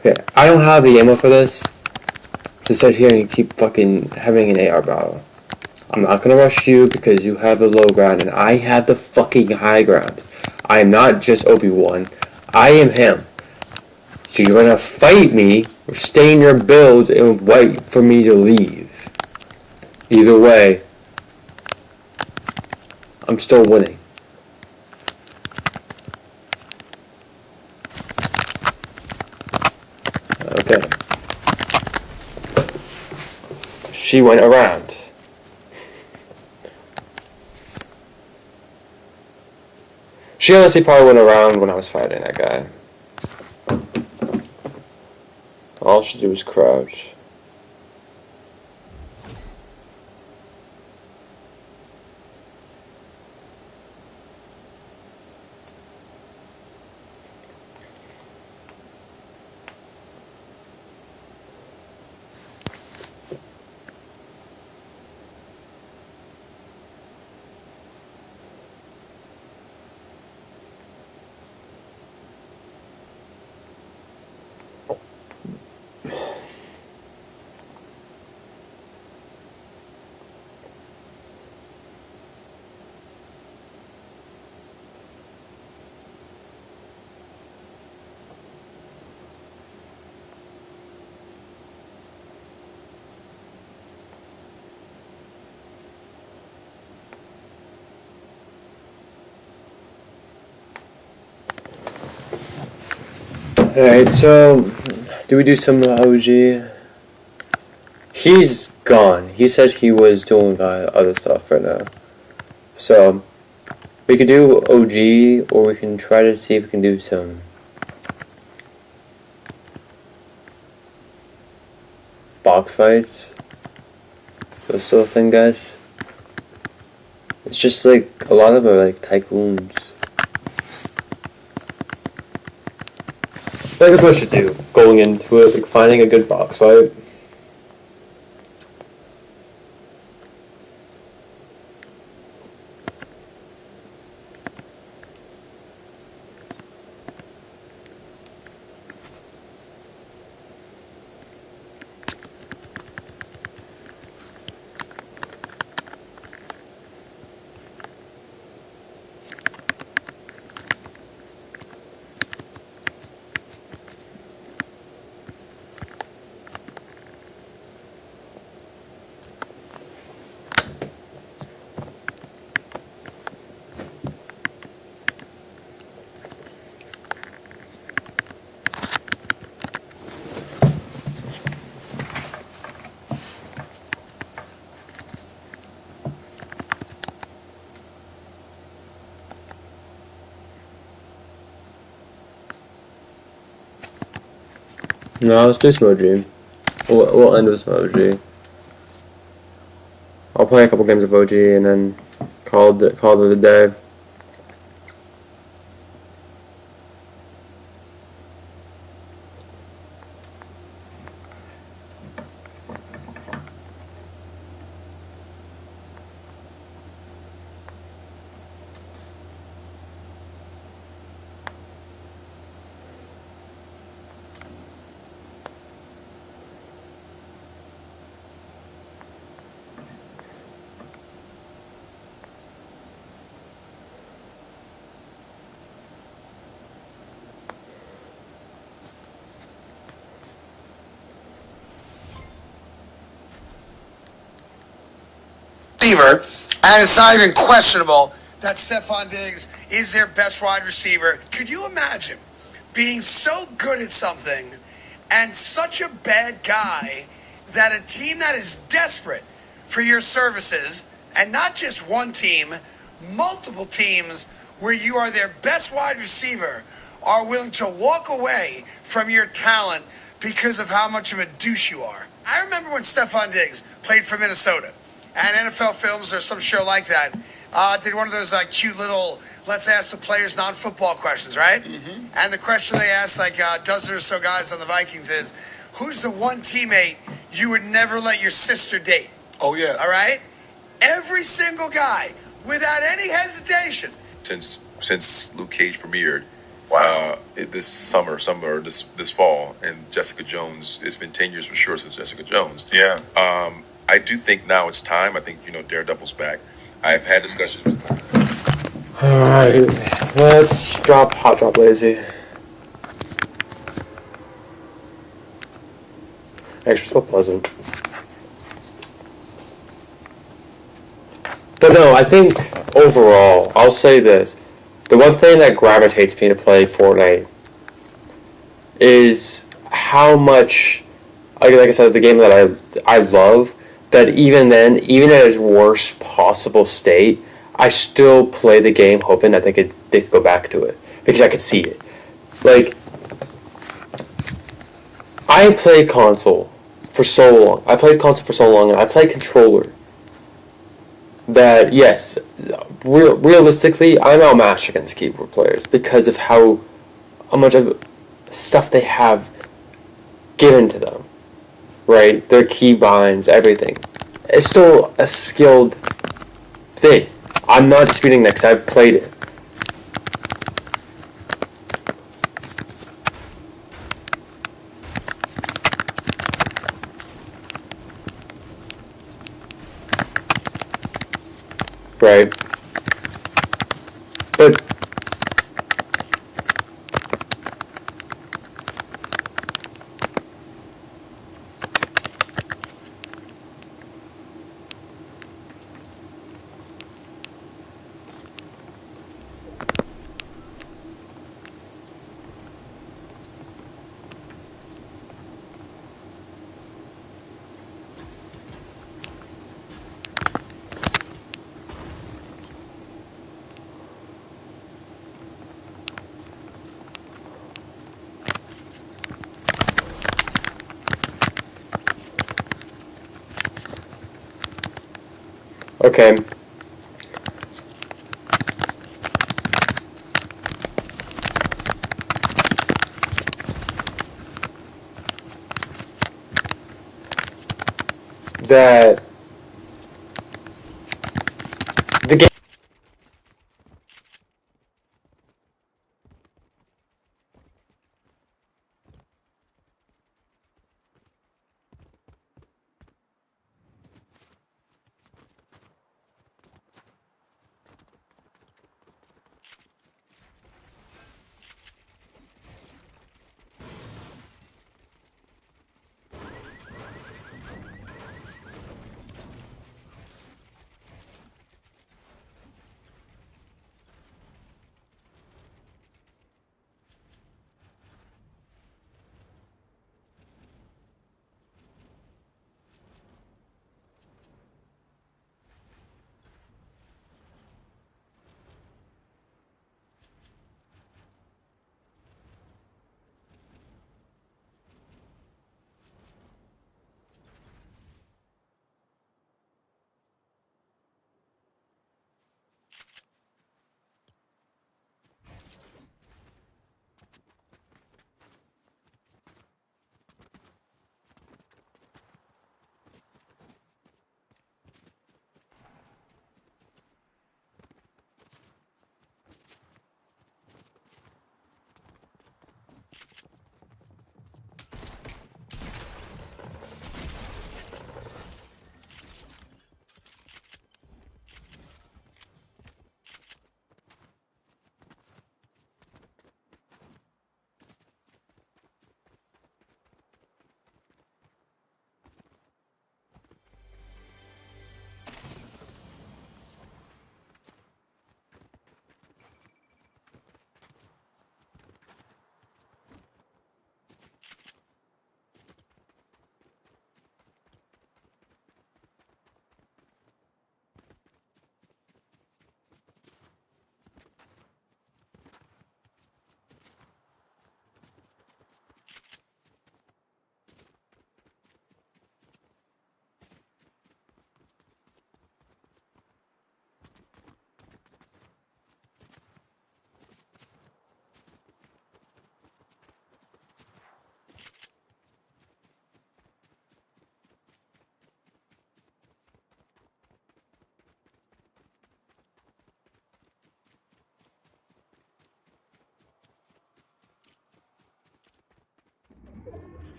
Okay, I don't have the ammo for this to sit here and keep fucking having an AR battle. I'm not gonna rush you because you have the low ground and I have the fucking high ground. I am not just Obi-Wan. I am him. So you're gonna fight me or stay in your build and wait for me to leave. Either way, I'm still winning. Okay. She went around. She honestly probably went around when I was fighting that guy. All she did was crouch. Alright, so do we do some OG? He's gone. He said he was doing other stuff right now. So we could do OG, or we can try to see if we can do some box fights. Those sort of thing, guys. It's just like a lot of them are like tycoons. I think that's what I should do going into it, like finding a good box fight. No, let's do some OG. We'll end with some OG. I'll play a couple games of OG and then call it a day. receiver, and it's not even questionable that Stephon Diggs is their best wide receiver. Could you imagine being so good at something and such a bad guy that a team that is desperate for your services, and not just one team, multiple teams where you are their best wide receiver, are willing to walk away from your talent because of how much of a douche you are? I remember when Stephon Diggs played for Minnesota, and NFL Films or some show like that did one of those cute little let's ask the players non-football questions, right? Mm-hmm. And the question they asked like a dozen or so guys on the Vikings is, who's the one teammate you would never let your sister date? Oh, yeah. All right? Every single guy, without any hesitation. Since Luke Cage premiered, Wow. this fall, and Jessica Jones, it's been 10 years for sure since Jessica Jones. Yeah. I do think now it's time. I think, Daredevil's back. I've had discussions with Alright, let's hot drop lazy. Actually, so pleasant. But no, I think overall, I'll say this. The one thing that gravitates me to play Fortnite is how much, like I said, the game that I love, that even then, even at its worst possible state, I still play the game hoping that they could go back to it. Because I could see it. Like, I played console for so long. And I played controller. That, yes, realistically, I'm outmatched against keyboard players because of how much of stuff they have given to them. Right? Their key binds, everything. It's still a skilled thing. I'm not disputing that because I've played it. Right? But Okay. That the game.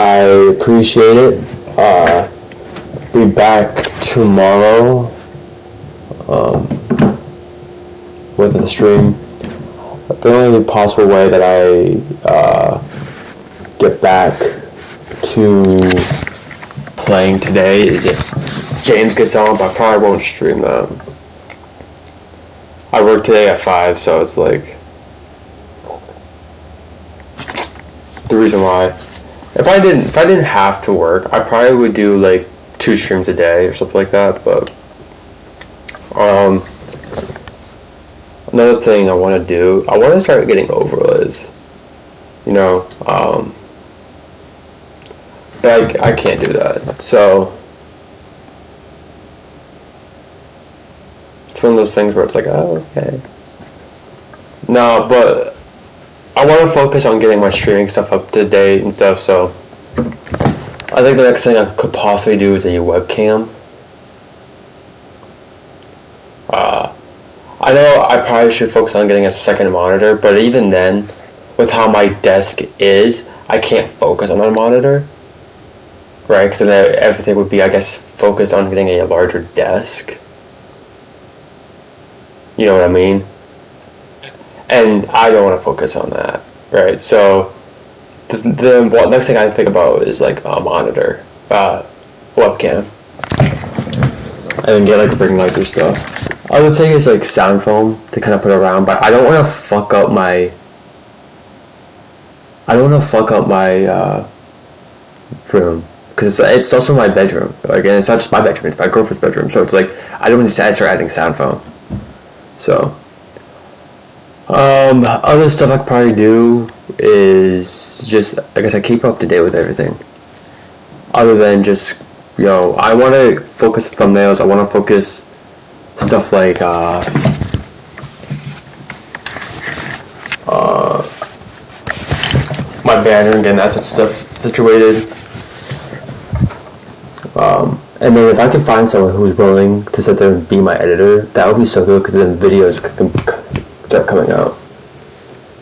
I appreciate it. Be back tomorrow with the stream. The only possible way that I get back to playing today is if James gets on, but I probably won't stream that. I work today at 5, so it's like the reason why. If I didn't have to work, I probably would do like 2 streams a day or something like that. But another thing I want to do, I want to start getting overlays. You know, but I can't do that. So it's one of those things where it's like, oh, okay. No, but I want to focus on getting my streaming stuff up to date and stuff, so I think the next thing I could possibly do is a webcam. I know I probably should focus on getting a second monitor, but even then, with how my desk is, I can't focus on a monitor, right? Because then everything would be, I guess, focused on getting a larger desk. You know what I mean? And I don't want to focus on that, right? So the next thing I think about is like a monitor, webcam, and then get like ring lights or stuff. Other thing is like sound foam to kind of put around, but I don't want to fuck up my. I don't want to fuck up my room because it's also my bedroom. Like, and it's not just my bedroom; it's my girlfriend's bedroom. So it's like I don't want to start adding sound foam. So. Other stuff I could probably do is just, I guess I keep up to date with everything. Other than just, you know, I want to focus thumbnails, I want to focus stuff like, my banner and getting that stuff situated. And then if I could find someone who's willing to sit there and be my editor, that would be so good because then videos can start coming out.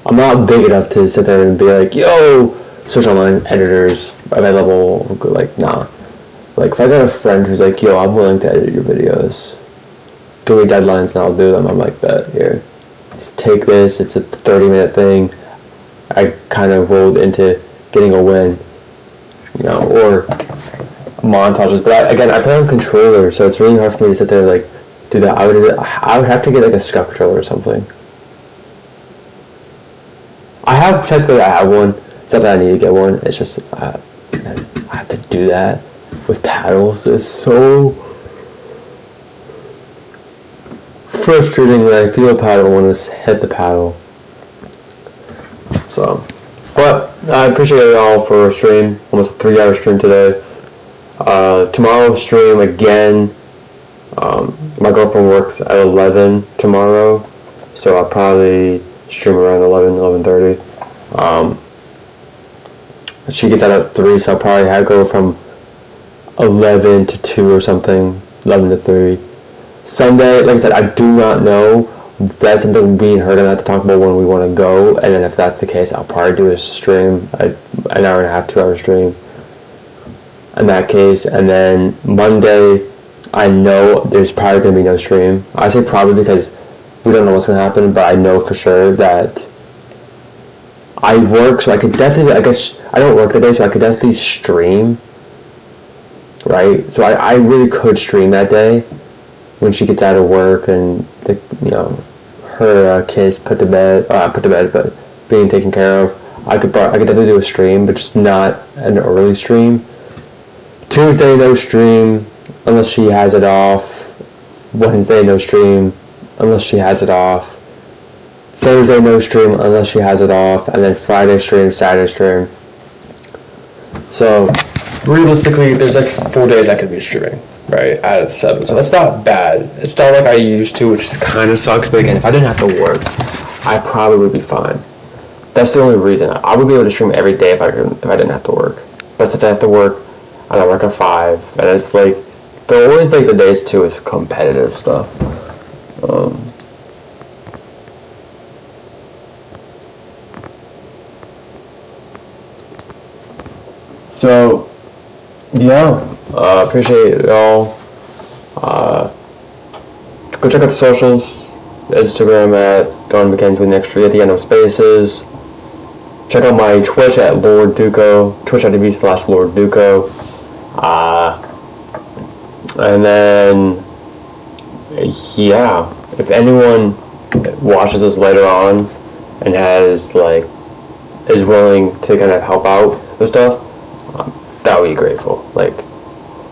I'm not big enough to sit there and be like, yo, search online editors available. Like, nah. Like, if I got a friend who's like, yo, I'm willing to edit your videos, give me deadlines and I'll do them. I'm like, bet, here. Just take this, it's a 30-minute thing. I kind of rolled into getting a win, you know, or montages. But I play on controller, so it's really hard for me to sit there and like do that. I would have to get like a SCUF controller or something. I have one. It's not that I need to get one. It's just I have to do that with paddles. It's so frustrating that I feel a paddle when I hit the paddle. So, but I appreciate it all for a stream. Almost a 3-hour stream today. Tomorrow stream again. My girlfriend works at 11 tomorrow, so I'll probably stream around 11:30. She gets out at 3, so I'll probably have to go from 11 to 2 or something, 11 to 3. Sunday, like I said, I do not know. That's something me and her are going to have to talk about when we want to go, and then if that's the case, I'll probably do a stream, an hour and a half, 2-hour stream in that case. And then Monday, I know there's probably going to be no stream. I say probably because we don't know what's going to happen, but I know for sure that I work, so I could definitely, I guess, I don't work that day, so I could definitely stream, right? So I really could stream that day when she gets out of work and, her kids put to bed, but being taken care of. I could definitely do a stream, but just not an early stream. Tuesday, no stream, unless she has it off. Wednesday, no stream, unless she has it off. Thursday, no stream unless she has it off, and then Friday stream, Saturday stream. So, realistically, there's like 4 days I could be streaming, right, out of the 7. So that's not bad. It's not like I used to, which kind of sucks, but again, if I didn't have to work, I probably would be fine. That's the only reason. I would be able to stream every day if I didn't have to work. But since I have to work, and I work at 5, and it's like, they're always like the days too with competitive stuff. So, yeah, appreciate it all. Go check out the socials. Instagram at Don McKenzie with an extra at the end of spaces. Check out my Twitch at Lord Duco, twitch.tv/Lord Duco. And then, yeah, if anyone watches this later on and has, like, is willing to kind of help out with stuff, that would be grateful. Like,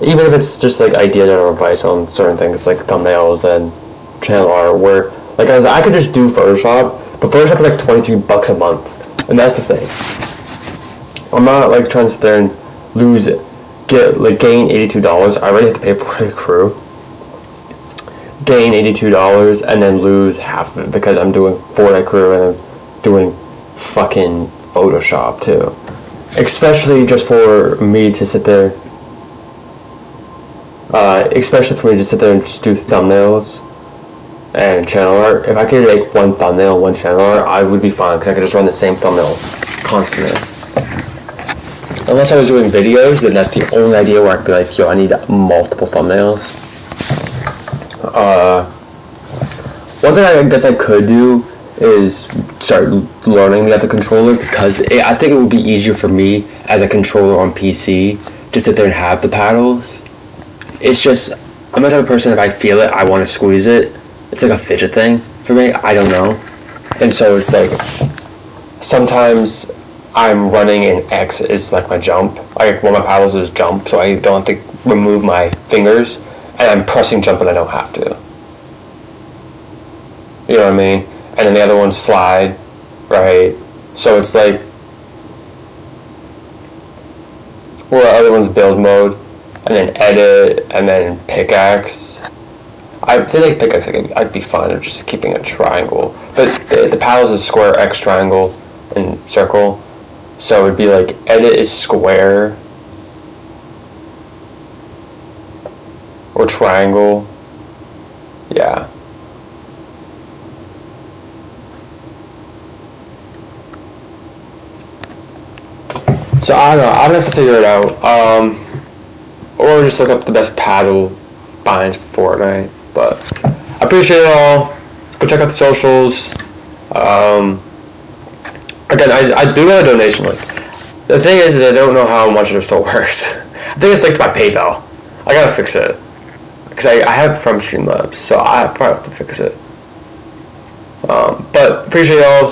even if it's just, like, ideas or advice on certain things, like thumbnails and channel art, where, like, I could just do Photoshop, but Photoshop is, like, $23 a month, and that's the thing. I'm not, like, trying to sit there and gain $82. I already have to pay for the crew. Gain $82 and then lose half of it because I'm doing Fortnite crew and I'm doing fucking Photoshop too. Especially just for me to sit there. Especially for me to sit there and just do thumbnails and channel art. If I could make one thumbnail, one channel art, I would be fine because I could just run the same thumbnail constantly. Unless I was doing videos, then that's the only idea where I'd be like, yo, I need multiple thumbnails. One thing I guess I could do is start learning the other controller because I think it would be easier for me as a controller on PC to sit there and have the paddles. It's just, I'm the type of person, if I feel it, I want to squeeze it. It's like a fidget thing for me, I don't know. And so it's like, sometimes I'm running and X is like my jump. Like one of my paddles is jump, so I don't have to remove my fingers, and I'm pressing jump when I don't have to. You know what I mean? And then the other one's slide, right? So it's like, well, the other one's build mode, and then edit, and then pickaxe. I feel like pickaxe I'd be fine with just keeping a triangle, but the paddles is square, X, triangle, and circle. So it'd be like edit is square or triangle. Yeah. So I don't know. I'm gonna have to figure it out. Or just look up the best paddle binds for Fortnite. But I appreciate it all. Go check out the socials. Again, I do have a donation link. The thing is I don't know how much it still works. I think it's linked to my PayPal. I gotta fix it. Because I have it from Streamlabs, so I probably have to fix it. But appreciate y'all.